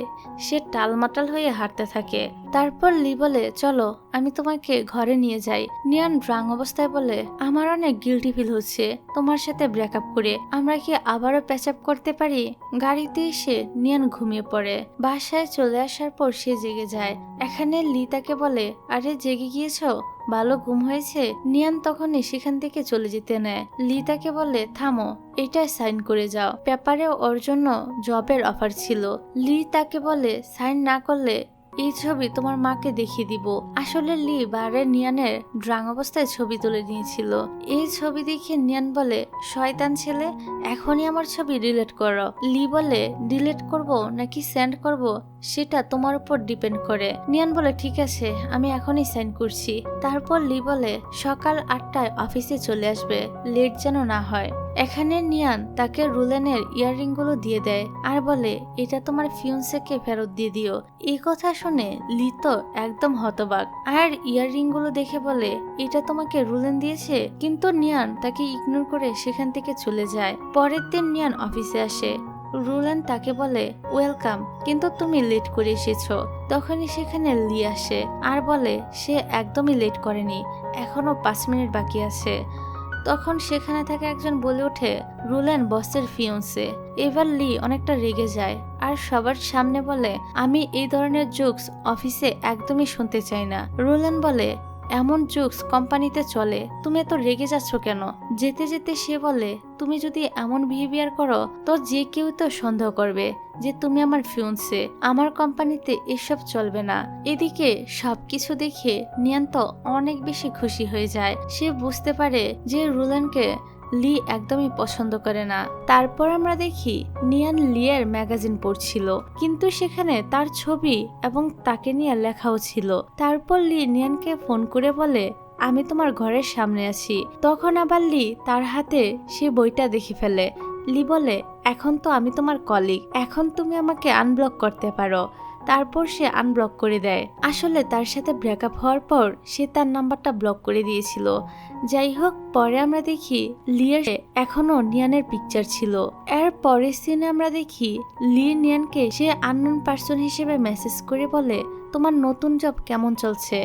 S1: সে টালমাটাল হয়ে হাঁটতে থাকে। তারপর লি বলে, চলো আমি তোমাকে ঘরে নিয়ে যাই। নিয়ান ড্রাং অবস্থায় বলে, আমার অনেক গিল্টি ফিল হচ্ছে তোমার সাথে ব্রেকআপ করে। আমরা কি আবারও প্যাচআপ করতে পারি? গাড়িতে এসে নিয়ান ঘুমিয়ে পড়ে। বাসায় চলে আসার পর সে জেগে যায়। এখানে লি তাকে বলে, আরে জেগে গিয়েছো, ভালো ঘুম হয়েছে? নিয়ান তখনই সেখান থেকে চলে যেতে নেয়। লি তাকে বলে, থামো, এটাই সাইন করে যাও, পেপারে ওর জন্য জবের অফার ছিল। লি তাকে বলে, সাইন না করলে এই ছবি তোমার মাকে দেখিয়ে দিব। আসলে লি বারে নিয়ানের ড্রাং অবস্থায় ছবি তুলে নিয়েছিল। এই ছবি দেখে নিয়ান বলে, শয়তান ছেলে, এখনই আমার ছবি ডিলিট করো। লি বলে, ডিলিট করব নাকি সেন্ড করব সেটা তোমার উপর ডিপেন্ড করে। নিয়ান বলে, ঠিক আছে আমি এখনই সাইন করছি। তারপর লি বলে, সকাল 8টায় অফিসে চলে আসবে, লেট যেন না হয়। এখানে নিয়ান তাকে রুলেনের ইয়াররিং গুলো দিয়ে দেয় আর বলে, এটা তোমার ফিউন্সেকে ফেরত দিয়ে দিও। এই কথা শুনে লি তো একদম হতবাক আর ইয়াররিং গুলো দেখে বলে, এটা তোমাকে রুলেন দিয়েছে? কিন্তু নিয়ান তাকে ইগনোর করে সেখান থেকে চলে যায়। পরের দিন নিয়ান অফিসে আসে। রুলেন তাকে বলে, ওয়েলকাম, কিন্তু তুমি লেট করে এসেছো। তখনই সেখানে লি আসে আর বলে, সে একদমই লেট করেনি, এখনো 5 মিনিট বাকি আছে। তখন সেখানে থাকা একজন বলে ওঠে, রুলেন বসের ফিয়ন্সে। এবার লি অনেকটা রেগে যায় আর সবার সামনে বলে, আমি এই ধরনের জোকস অফিসে একদমই শুনতে চাই না। রুলেন বলে, এমন জোকস কোম্পানিতে চলে, তুমি এত রেগে যাচ্ছ কেন? যেতে যেতে সে বলে, তুমি যদি এমন বিহেভিয়ার করো তো যে কেউ তো সন্দেহ করবে যে তুমি আমার ফিয়ন্সে। আমার কোম্পানিতে এসব চলবে না। এদিকে সবকিছু দেখে নিয়ান তো অনেক বেশি খুশি হয়ে যায়। সে বুঝতে পারে যে রুলেনকে লি একদমই পছন্দ করে না। তারপর আমরা দেখি নিয়ান লিয়ের ম্যাগাজিন পড়ছিল, কিন্তু সেখানে তার ছবি এবং তাকে নিয়ে লেখাও ছিল। তারপর লি নিয়ানকে ফোন করে বলে, আমি তোমার ঘরের সামনে আছি। তখন আবার লি তার হাতে সে বইটা দেখে ফেলে। লি বলে, এখন তো আমি তোমার কলিগ, এখন তুমি আমাকে আনব্লক করতে পারো। তারপর সে আনব্লক করে দেয়। আসলে তার সাথে ব্রেকআপ হওয়ার পর সে তার নাম্বারটা ব্লক করে দিয়েছিল। যাই হোক, পরে আমরা দেখি লিয়ের এখনো নিয়ানের পিকচার ছিল। এর পরের সিনে আমরা দেখি লি নিয়ানকে সে আননোন পার্সন হিসেবে মেসেজ করে বলে, তোমার নতুন জব কেমন চলছে?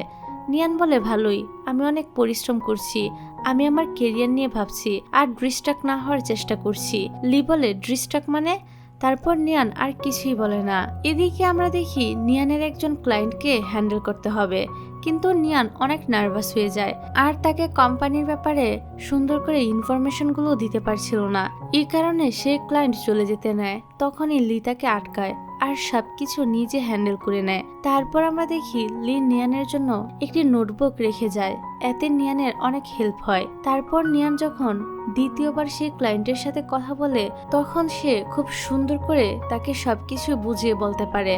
S1: নিয়ান বলে, ভালোই, আমি অনেক পরিশ্রম করছি, আমি আমার কেরিয়ার নিয়ে ভাবছি আর ডিস্ট্রাক্ট না হওয়ার চেষ্টা করছি। লি বলে, ডিস্ট্রাক্ট মানে? তারপর নিয়ান আর কিছুই বলে না। এদিকে আমরা দেখি নিয়ানের একজন ক্লায়েন্টকে হ্যান্ডেল করতে হবে, কিন্তু নিয়ান অনেক নার্ভাস হয়ে যায় আর তাকে কোম্পানির ব্যাপারে সুন্দর করে ইনফরমেশনগুলো দিতে পারছিল না। এই কারণে সে ক্লায়েন্ট চলে যেতে নেয়। তখনই লি তাকে আটকায় আর সবকিছু নিজে হ্যান্ডেল করে নেয়। তারপর আমরা দেখি লি নিয়ানের জন্য একটি নোটবুক রেখে যায়, এতে নিয়ানের অনেক হেল্প হয়। তারপর নিয়ান যখন দ্বিতীয়বার সেই ক্লায়েন্টের সাথে কথা বলে তখন সে খুব সুন্দর করে তাকে সবকিছু বুঝিয়ে বলতে পারে,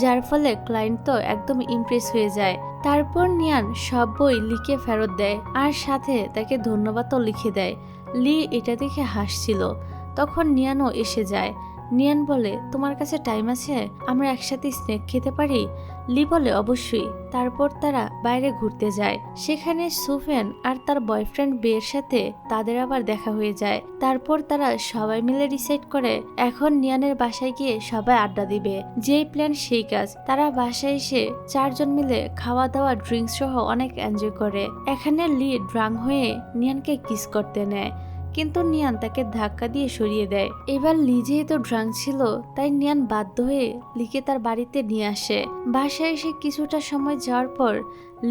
S1: যার ফলে ক্লায়েন্ট তো একদম ইমপ্রেস হয়ে যায়। তারপর নিয়ান সব বই লিখে ফেরত দেয় আর সাথে তাকে ধন্যবাদও লিখে দেয়। লি এটা দেখে হাসছিল। তখন নিয়ানও এসে যায়। নিয়ান বলে, তোমার কাছে টাইম আছে? আমরা একসাথে স্ন্যাক খেতে পারি? লি বলে, অবশ্যই। তারপর তারা বাইরে ঘুরতে যায়। সেখানে সুফিয়ান আর তার বয়ফ্রেন্ড বের সাথে তাদের আবার দেখা হয়ে যায়। তারপর তারা সবাই মিলে ডিসাইড করে এখন নিয়ানের বাসায় গিয়ে সবাই আড্ডা দিবে। যেই প্ল্যান সেই কাজ। তারা বাসায় এসে 4 জন মিলে খাওয়া দাওয়া, ড্রিঙ্কস সহ অনেক এনজয় করে। এখানে লি ড্রাং হয়ে নিয়ানকে কিস করতে নেয়, কিন্তু নিয়ান তাকে ধাক্কা দিয়ে সরিয়ে দেয়। এবার লি যেহেতু ড্রাঙ্ক ছিল তাই নিয়ান বাধ্য হয়ে লিকে তার বাড়িতে নিয়ে আসে। বাসায় এসে কিছুটা সময় যাওয়ার পর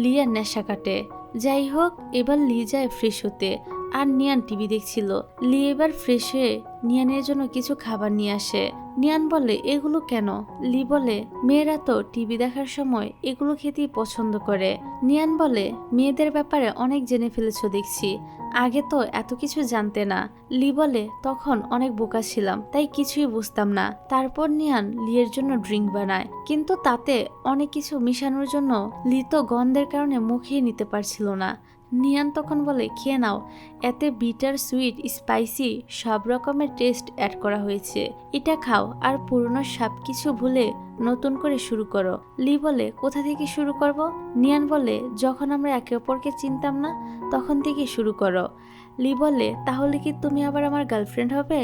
S1: লিয়ার নেশা কাটে। যাই হোক, এবার লি যায় ফ্রেশ হতে। আর নিয়ান টিভি দেখছিল। লি এবার ফ্রেশ হয়ে নিয়ানের জন্য কিছু খাবার নিয়ে আসে। নিয়ান বলে, এগুলো কেন? লি বলে, মেয়েরা তো টিভি দেখার সময় এগুলো খেতেই পছন্দ করে। নিয়ান বলে, মেয়েদের ব্যাপারে অনেক জেনে ফেলেছো দেখছি, আগে তো এত কিছু জানতে না। লি বলে, তখন অনেক বোকা ছিলাম, তাই কিছুই বুঝতাম না। তারপর নিয়ান লিয়ের জন্য ড্রিঙ্ক বানায়, কিন্তু তাতে অনেক কিছু মিশানোর জন্য লি তো গন্ধের কারণে মুখেই নিতে পারছিল না। নিয়ান তখন বলে, খেয়ে নাও, এতে বিটার, সুইট, স্পাইসি সব রকমের টেস্ট অ্যাড করা হয়েছে, এটা খাও আর পুরনো সব কিছু ভুলে নতুন করে শুরু করো। লি বলে, কোথা থেকে শুরু করব? নিয়ান বলে, যখন আমরা একে অপরকে চিনতাম না তখন থেকে শুরু করো। লি বলে, তাহলে কি তুমি আবার আমার গার্লফ্রেন্ড হবে?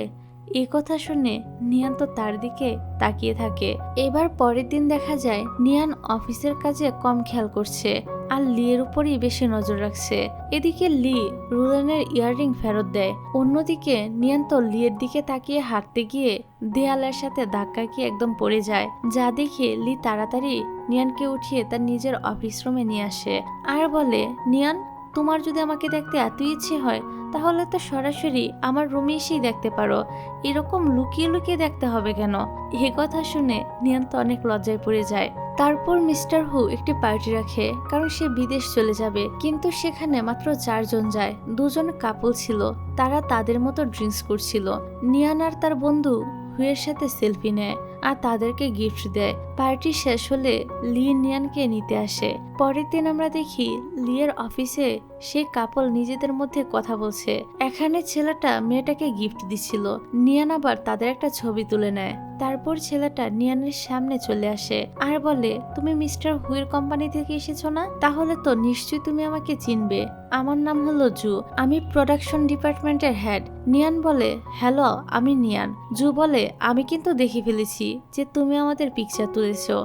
S1: এই কথা শুনে নিয়ান তো তার দিকে তাকিয়ে থাকে। এবার পরের দিন দেখা যায় নিয়ান অফিসের কাজে কম খেয়াল করছে আর লিয়ের উপরই বেশি নজর রাখছে। এদিকে লি রুলানের ইয়াররিং ফেরত দেয়। অন্যদিকে নিয়ান তো লিয়ের দিকে তাকিয়ে হাঁটতে গিয়ে দেয়ালের সাথে ধাক্কা গিয়ে একদম পড়ে যায়, যা দেখে লি তাড়াতাড়ি নিয়ানকে উঠিয়ে তার নিজের অফিস রুমে নিয়ে আসে আর বলে, নিয়ান, তোমার যদি আমাকে দেখতে এত ইচ্ছে হয় তাহলে তো সরাসরি আমার রুমে এসেই দেখতে পারো, এরকম লুকিয়ে লুকিয়ে দেখতে হবে কেন? এ কথা শুনে নিয়ান তো অনেক লজ্জায় পড়ে যায়। তারপর মিস্টার হু একটি পার্টি রাখে, কারণ সে বিদেশ চলে যাবে, কিন্তু সেখানে মাত্র 4 জন যায়। 2 জন কাপল ছিল, তারা তাদের মতো ড্রিঙ্কস করছিল। নিয়ান আর তার বন্ধু হুয়ের সাথে সেলফি নেয় আর তাদেরকে গিফট দেয়। পার্টি শেষ হলে লি নিয়ানকে নিতে আসে। পরের দিন আমরা দেখি লিয়ের অফিসে সেই কাপল নিজেদের মধ্যে কথা বলছে। এখানে ছেলেটা মেয়েটাকে গিফট দিচ্ছিল, নিয়ান আবার তাদের একটা ছবি তুলে নেয়। তারপর ছেলেটা নিয়ানের সামনে চলে আসে আর বলে, তুমি মিস্টার হুয়ের কোম্পানি থেকে এসেছো না? তাহলে তো নিশ্চয়ই তুমি আমাকে চিনবে, আমার নাম হলো জু, আমি প্রোডাকশন ডিপার্টমেন্টের হেড। নিয়ান বলে, হ্যালো, আমি নিয়ান। জু বলে, আমি কিন্তু দেখে ফেলেছি যে তুমি আমাদের পিকচার তুলেছো।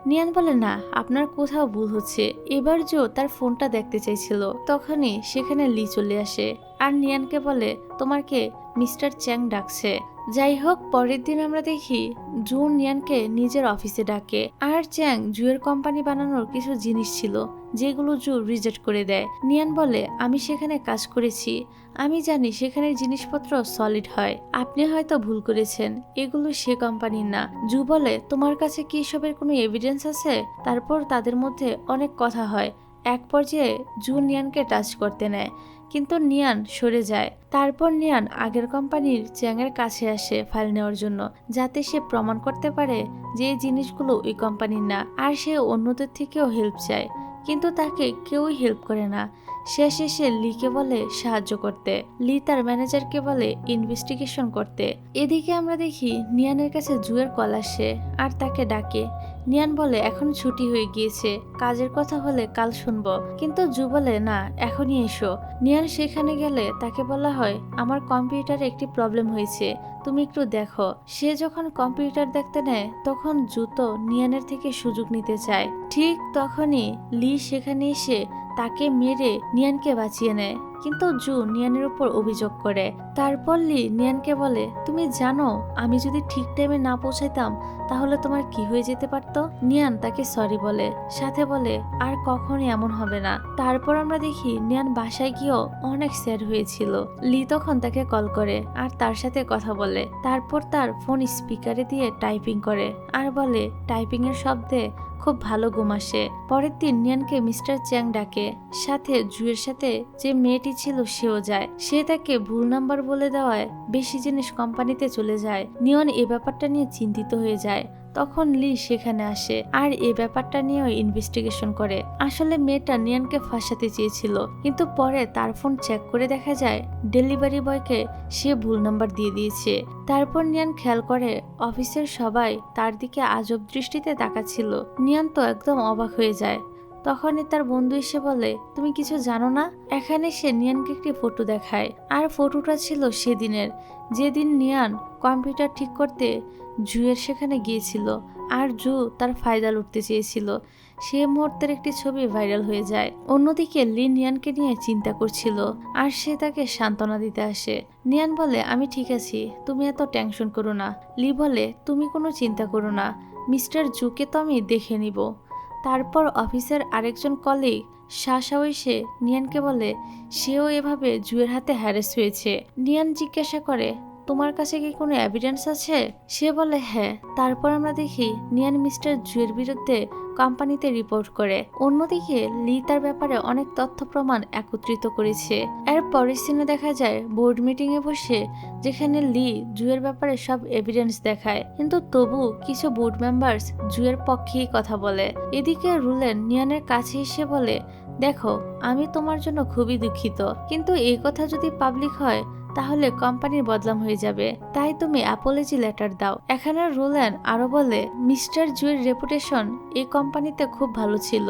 S1: নিয়ান বলে, না, আপনার কোথাও ভুল হচ্ছে। এবার জো তার ফোনটা দেখতে চাইছিল, তখনই সেখানে লি চলে আসে আর নিয়ানকে বলে, তোমাকে মিস্টার চ্যাং ডাকছে। যাই হোক, পরের দিন আমরা দেখি জু নিয়ানকে নিজের অফিসে ডাকে আর চ্যাং জুয়ের কোম্পানি বানানোর কিছু জিনিস ছিল যেগুলো জু রিজেক্ট করে দেয়। নিয়ান বলে, আমি সেখানে কাজ করেছি, আমি জানি সেখানের জিনিসপত্র সলিড হয়, আপনি হয়তো ভুল করেছেন, এগুলো সে কোম্পানির না। জু বলে, তোমার কাছে কি এসবের কোনো এভিডেন্স আছে? তারপর তাদের মধ্যে অনেক কথা হয়। এক পর্যায়ে জু নিয়ানকে টাচ করতে নেয়, কিন্তু নিয়ান সরে যায়। তারপর নিয়ান আগের কোম্পানির চ্যাংয়ের কাছে আসে ফাইল নেওয়ার জন্য, যাতে সে প্রমাণ করতে পারে যে এই জিনিসগুলো ওই কোম্পানির না। আর সে অন্যদের থেকেও হেল্প চায়, কিন্তু তাকে কেউই হেল্প করে না। শেষে সে লিকে বলে সাহায্য করতে। লি তার ম্যানেজারকে বলে ইনভেস্টিগেশন করতে। এদিকে আমরা দেখি নিয়ানের কাছে জুয়ের কল আসে আর তাকে ডাকে। নিয়ান বলে, এখন ছুটি হয়ে গিয়েছে, কাজের কথা হলে কাল শুনবো। কিন্তু জু বলে, না, এখনই এসো। নিয়ান সেখানে গেলে তাকে বলা হয়, আমার কম্পিউটারে একটি প্রবলেম হয়েছে, তুমি একটু দেখো। সে যখন কম্পিউটার দেখতে নেয় তখন জু তো নিয়ানের থেকে সুযোগ নিতে চায়। ঠিক তখনই লি সেখানে এসে তাকে মেরে নিয়ানকে বাঁচিয়ে নেয়, কিন্তু জু নিয়ানের উপর অভিযোগ করে। তারপর লি নিয়ানকে বলে, তুমি জানো আমি যদি ঠিক টাইমে না পৌঁছাইতাম তাহলে তোমার কি হয়ে যেতে পারতো? নিয়ান তাকে সরি বলে, সাথে বলে আর কখনই এমন হবে না। তারপর আমরা দেখি নিয়ান বাসায় গিয়েও অনেক স্যাড হয়েছিল। লি তখন তাকে কল করে আর তার সাথে কথা বলে। তারপর তার ফোন স্পিকারে দিয়ে টাইপিং করে আর বলে, টাইপিং এর শব্দে খুব ভালো ঘুম আসে। পরের দিন নিয়ানকে মিস্টার চ্যাং ডাকে, সাথে জুয়ের সাথে যে মেয়েটি ছিল সেও যায়। সে তাকে ভুল নাম্বার বলে দেওয়ায় বেশি জিনিস কোম্পানিতে চলে যায়। নিয়ন এই ব্যাপারটা নিয়ে চিন্তিত হয়ে যায়। তখন লি সেখানে আসে আর এই ব্যাপারটা নিয়েও ইনভেস্টিগেশন করে। আসলে মেয়েটা নিয়ানকে ফাঁসাতে চেয়েছিল, কিন্তু পরে তার ফোন চেক করে দেখা যায় ডেলিভারি বয়কে সে ভুল নাম্বার দিয়ে দিয়েছে। তারপর নিয়ান খেয়াল করে অফিসের সবাই তার দিকে আজব দৃষ্টিতে তাকাচ্ছিল। নিয়ান তো একদম অবাক হয়ে যায়। তখনই তার বন্ধু এসে বলে, তুমি কিছু জানো না? এখানে সে নিয়ানকে একটি ফটো দেখায় আর ফটোটা ছিল সেদিনের, যেদিন নিয়ান কম্পিউটার ঠিক করতে জুয়ের সেখানে গিয়েছিল আর জু তার ফায়দা লুটতে চেয়েছিল। সে মুহূর্তের একটি ছবি ভাইরাল হয়ে যায়। অন্যদিকে লি নিয়ানকে নিয়ে চিন্তা করছিল আর সে তাকে সান্ত্বনা দিতে আসে। নিয়ান বলে, আমি ঠিক আছি, তুমি এত টেনশন করো না। লি বলে, তুমি কোনো চিন্তা করো না, মিস্টার জুকে তো আমি দেখে নিব। তারপর অফিসের আরেকজন কলিগ শাসাও এসে নিয়ানকে বলে সেও এভাবে জুয়ের হাতে হ্যারেস হয়েছে। নিয়ান জিজ্ঞাসা করে তোমার কাছে কি কোনো এভিডেন্স আছে? সে বলে হ্যাঁ। তারপর আমরা দেখি নিয়ান মিস্টার জুয়ের বিরুদ্ধে কোম্পানিতে রিপোর্ট করে। অন্যদিকে লি তার ব্যাপারে অনেক তথ্য প্রমাণ একত্রিত করেছে। এর পরের সিনে দেখা যায় বোর্ড মিটিং এ বসে, যেখানে লি জুয়ের ব্যাপারে সব এভিডেন্স দেখায়, কিন্তু তবু কিছু বোর্ড মেম্বার্স জুয়ের পক্ষেই কথা বলে। এদিকে রুলেন নিয়ানের কাছে এসে বলে দেখো, আমি তোমার জন্য খুবই দুঃখিত, কিন্তু এই কথা যদি পাবলিক হয় তাহলে কোম্পানির বদনাম হয়ে যাবে, তাই তুমি অ্যাপোলজি লেটার দাও। এখানে রুলেন আরো বলে মিস্টার জুয়ের রেপুটেশন এই কোম্পানিতে খুব ভালো ছিল,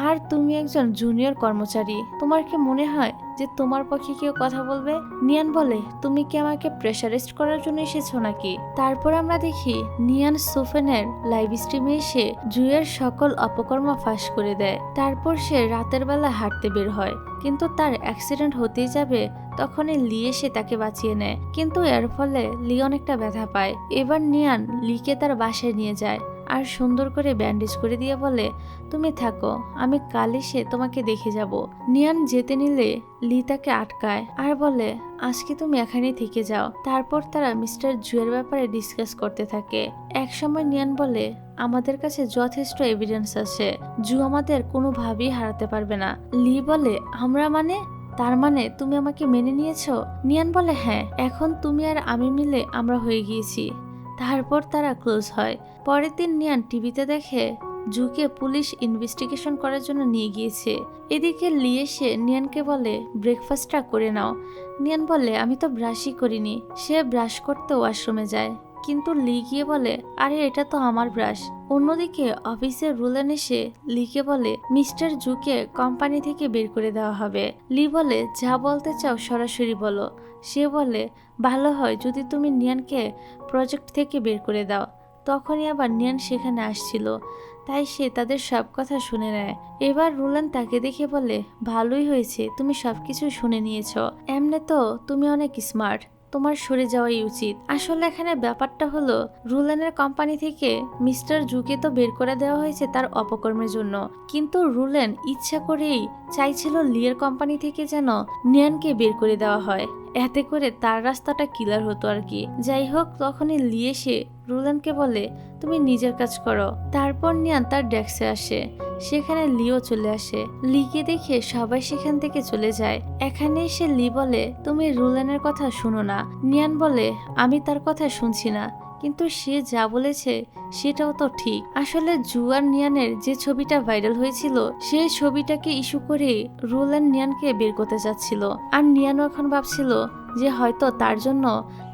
S1: আর তুমি একজন জুনিয়র কর্মচারী, তোমার কি মনে হয় যে তোমার পক্ষে কেউ কথা বলবে? নিয়ান বলে তুমি কি আমাকে প্রেসারাইজড করার জন্য এসেছো নাকি? তারপর আমরা দেখি নিয়ান সুফেনের লাইভ স্ট্রিমে এসে জুয়ের সকল অপকর্ম ফাঁস করে দেয়। তারপর সে রাতের বেলা হাঁটতে বের হয়, কিন্তু তার অ্যাক্সিডেন্ট হতেই যাবে তখনই লি এসে তাকে বাঁচিয়ে নেয়, কিন্তু এর ফলে লি অনেকটা ব্যথা পায়। এবার নিয়ান লিকে তার বাসায় নিয়ে যায় আর সুন্দর করে ব্যান্ডেজ করে দিয়ে বলে তুমি থাকো, আমি কাল এসে তোমাকে দেখে যাব। নিয়ান যেতে নিলে লি তাকে আটকায় আর বলে আজকে তুমি এখানেই থেকে যাও। তারপর তারা মিস্টার জুয়ের ব্যাপারে ডিসকাস করতে থাকে। একসময় নিয়ান বলে আমাদের কাছে যথেষ্ট এভিডেন্স আছে, জু আমাদের কোনোভাবেই হারাতে পারবে না। লি বলে আমরা মানে? তার মানে তুমি আমাকে মেনে নিয়েছো? নিয়ান বলে হ্যাঁ, এখন তুমি আর আমি মিলে আমরা হয়ে গিয়েছি। তারপর তারা ক্লোজ হয়। পরের দিন নিয়ান টিভিতে দেখে জুকে পুলিশ ইনভেস্টিগেশন করার জন্য নিয়ে গিয়েছে। এদিকে লি এসে নিয়ানকে বলে ব্রেকফাস্টটা করে নাও। নিয়ান বলে আমি তো ব্রাশই করিনি। সে ব্রাশ করতে ওয়াশরুমে যায়, কিন্তু লি গিয়ে বলে আরে এটা তো আমার ব্রাশ। অন্যদিকে অফিসের রুলেন এসে লিকে বলে মিস্টার জুকে কোম্পানি থেকে বের করে দেওয়া হবে। লি বলে যা বলতে চাও সরাসরি বলো। সে বলে ভালো হয় যদি তুমি নিয়ানকে প্রজেক্ট থেকে বের করে দাও। তখনই আবার নিয়ান সেখানে আসছিল, তাই সে তাদের সব কথা শুনে নেয়। এবার রুলেন তাকে দেখে বলে ভালোই হয়েছে তুমি সবকিছু শুনে নিয়েছ, এমনি তো তুমি অনেক স্মার্ট, তোমার সরে যাওয়াই উচিত। আসলে এখানে ব্যাপারটা হলো রুলেনের কোম্পানি থেকে মিস্টার জুকে তো বের করে দেওয়া হয়েছে তার অপকর্মের জন্য, কিন্তু রুলেন ইচ্ছা করেই চাইছিল লিয়ের কোম্পানি থেকে যেন নিয়ানকে বের করে দেওয়া হয়, এতে করে তার রাস্তাটা ক্লিয়ার হতো আর কি। যাই হোক, তখনই লি এসে রুলেনকে বলে তুমি নিজের কাজ করো। তারপর নিয়ান তার ডেস্কে আসে, সেখানে লিও চলে আসে। লিকে দেখে সবাই সেখান থেকে চলে যায়। এখানে এসে লি বলে তুমি রুলেনের কথা শুনো না। নিয়ান বলে আমি তার কথা শুনছি না, কিন্তু সে যা বলেছে সেটাও তো ঠিক। আসলে জু আর নিয়ানের যে ছবিটা ভাইরাল হয়েছিল সেই ছবিটাকে ইস্যু করে রুলেন নিয়ানকে বের করতে চাচ্ছিল, আর নিয়ানও এখন ভাবছিল যে হয়তো তার জন্য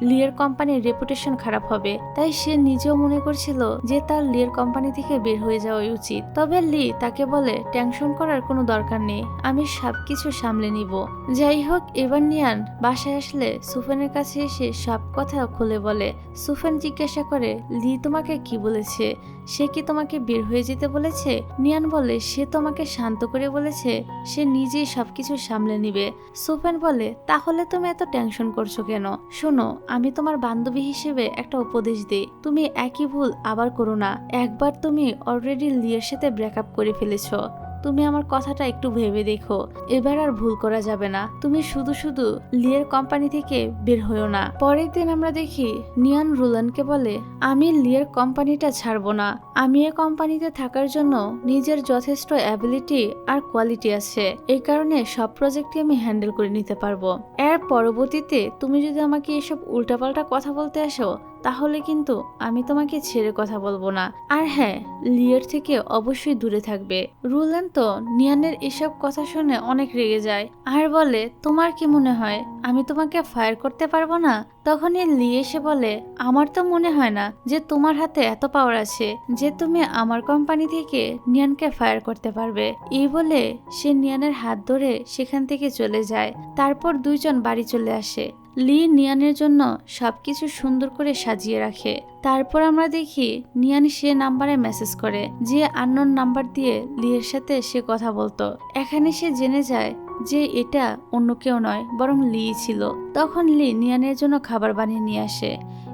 S1: লিয়ের কোম্পানির রেপুটেশন খারাপ হবে, তাই সে নিজেও মনে করছিল যে তার লিয়ের কোম্পানি থেকে বের হয়ে যাওয়া উচিত। তবে লি তাকে বলে টেনশন করার কোনো দরকার নেই, আমি সবকিছু সামলে নিব। যাই হোক, এবার নিয়ান বাসায় আসলে সুফেনের কাছে এসে সব কথা খুলে বলে। সুফেন জিজ্ঞাসা করে লি তোমাকে কি বলেছে, সে কি তোমাকে বের হয়ে যেতে বলেছে? নিয়ান বলে সে তোমাকে শান্ত করে বলেছে সে নিজেই সবকিছু সামলে নিবে। সুফেন বলে তাহলে তুমি এত টেনশন করছো কেন? শোনো, আমি তোমার বান্ধবী হিসেবে একটা উপদেশ দিই, তুমি একই ভুল আবার করো না। একবার তুমি অলরেডি লিয়ের সাথে ব্রেকআপ করে ফেলেছো, তুমি আমার কথাটা একটু ভেবে দেখো, এবার আর ভুল করা যাবে না। তুমি শুধু শুধু লিয়ের কোম্পানি থেকে বের হইও না। পরের দিন আমরা দেখি নিয়ান রুলানকে বলে আমি লিয়ের কোম্পানিটা ছাড়বো না, আমি এই কোম্পানিতে থাকার জন্য নিজের যথেষ্ট অ্যাবিলিটি আর কোয়ালিটি আছে, এই কারণে সব প্রজেক্টই আমি হ্যান্ডেল করে নিতে পারবো। এর পরবর্তীতে তুমি যদি আমাকে এসব উল্টাপাল্টা কথা বলতে আসো তাহলে কিন্তু আমি তোমাকে ছেড়ে কথা বলবো না। আর হ্যাঁ, লিয়ের থেকে অবশ্যই দূরে থাকবে। রুলেন তো নিয়ানের এসব কথা শুনে অনেক রেগে যায় আর বলে তোমার কি মনে হয় আমি তোমাকে ফায়ার করতে পারবো না? তখনই লি এসে বলে আমার তো মনে হয় না যে তোমার হাতে এত পাওয়ার আছে যে তুমি আমার কোম্পানি থেকে নিয়ানকে ফায়ার করতে পারবে। এই বলে সে নিয়ানের হাত ধরে সেখান থেকে চলে যায়। তারপর দুইজন বাড়ি চলে আসে। লি নিয়ানের জন্য সবকিছু সুন্দর করে সাজিয়ে রাখে। তারপর আমরা দেখি নিয়ান সে নাম্বারে মেসেজ করে যে আননোন নাম্বার দিয়ে লিয়ের সাথে সে কথা বলতো। এখানে সে জেনে যায় যে এটা অন্য কেউ নয় বরং লি ছিল। তখন লি নিয়ানের জন্য খাবার বানিয়ে নিয়ে আসে।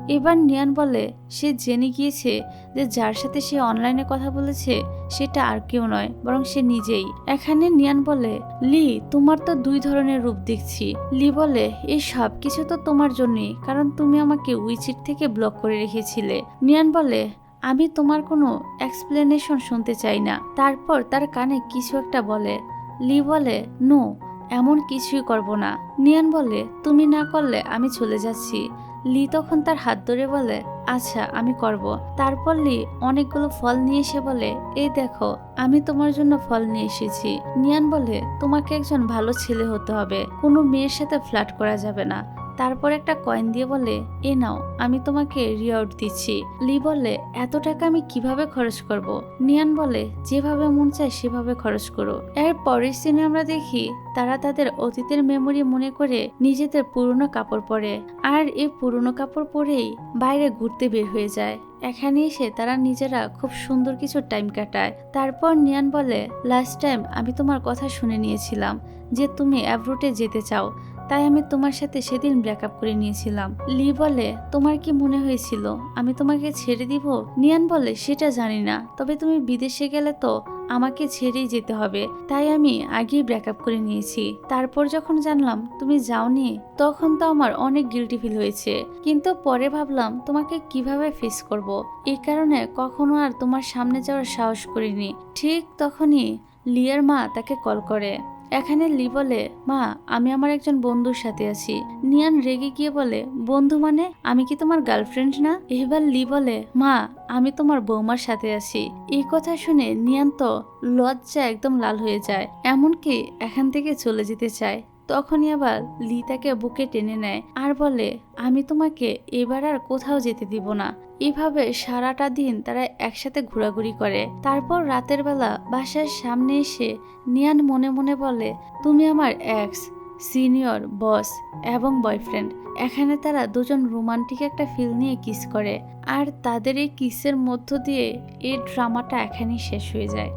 S1: এবার নিয়ান বলে সে জেনে গিয়েছে যে যার সাথে সে অনলাইনে কথা বলেছে সেটা আর কেউ নয়, বরং সে নিজেই। এখানে নিয়ান বলে, লি তোমার তো দুই ধরনের রূপ দেখছি। লি বলে, এই সব কিছু তো তোমার জন্যই, কারণ তুমি আমাকে উইচিট থেকে ব্লক করে রেখেছিলে। নিয়ান বলে, আমি তোমার কোনো এক্সপ্লেনেশন শুনতে চাই না। তারপর তার কানে কিছু একটা বলে। লি বলে, নো, এমন কিছুই করব না। নিয়ান বলে, তুমি না করলে আমি চলে যাচ্ছি। লি তখন তার হাত ধরে বলে, আচ্ছা আমি করব। তারপর লি অনেকগুলো ফল নিয়ে এসে বলে, এই দেখো আমি তোমার জন্য ফল নিয়ে এসেছি। নিয়ান বলে, তোমাকে একজন ভালো ছেলে হতে হবে, কোনো মেয়ের সাথে ফ্লার্ট করা যাবে না। তারপর একটা কয়েন দিয়ে বলে, এ নাও, আমি তোমাকে রিওয়ার্ড দিচ্ছি। লি বলে, এত টাকা আমি কিভাবে খরচ করব? নিয়ান বলে, যেভাবে মন চায় সেভাবে খরচ করো। এর পরের সিনে আমরা দেখি তারা তাদের অতীতের মেমোরি মনে করে নিজেদের পুরনো কাপড় পরে, আর এই পুরনো কাপড় পরেই বাইরে ঘুরতে বের হয়ে যায়। এখানে এসে তারা নিজেরা খুব সুন্দর কিছু টাইম কাটায়। তারপর নিয়ান বলে, লাস্ট টাইম আমি তোমার কথা শুনে নিয়েছিলাম যে তুমি অ্যাব্রোডে যেতে চাও, তাই আমি তোমার সাথে সেদিন ব্রেকআপ করে নিয়েছিলাম। লি বলে, তোমার কি মনে হয়েছিল আমি তোমাকে ছেড়ে দিব? নিয়ান বলে, সেটা জানি না, তবে তুমি বিদেশে গেলে তো আমাকে ছেড়েই যেতে হবে, তাই আমি আগেই ব্রেকআপ করে নিয়েছি। তারপর যখন জানলাম তুমি যাওনি, তখন তো আমার অনেক গিল্টি ফিল হয়েছে, কিন্তু পরে ভাবলাম তোমাকে কিভাবে ফেস করব, এই কারণে কখনো আর তোমার সামনে যাওয়ার সাহস করিনি। ঠিক তখনই লিয়ার মা তাকে কল করে। এখানে লি বলে, মা আমি আমার একজন বন্ধুর সাথে আছি। নিয়ান রেগে গিয়ে বলে, বন্ধু মানে আমি কি তোমার গার্লফ্রেন্ড না? এবার লি বলে, মা আমি তোমার বৌমার সাথে আছি। এই কথা শুনে নিয়ান তো লজ্জা একদম লাল হয়ে যায়, এমনকি এখান থেকে চলে যেতে চায়। তখনই আবার লি তাকে বুকে টেনে নেয় আর বলে, আমি তোমাকে এবার আর কোথাও যেতে দিব না। এভাবে সারাটা দিন তারা একসাথে ঘোরাঘুরি করে। তারপর রাতের বেলা বাসার সামনে এসে নিয়ান মনে মনে বলে, তুমি আমার এক্স, সিনিয়র, বস এবং বয়ফ্রেন্ড। এখানে তারা দুজন রোমান্টিক একটা ফিল নিয়ে কিস করে, আর তাদের এই কিসের মধ্য দিয়ে এই ড্রামাটা এখানেই শেষ হয়ে যায়।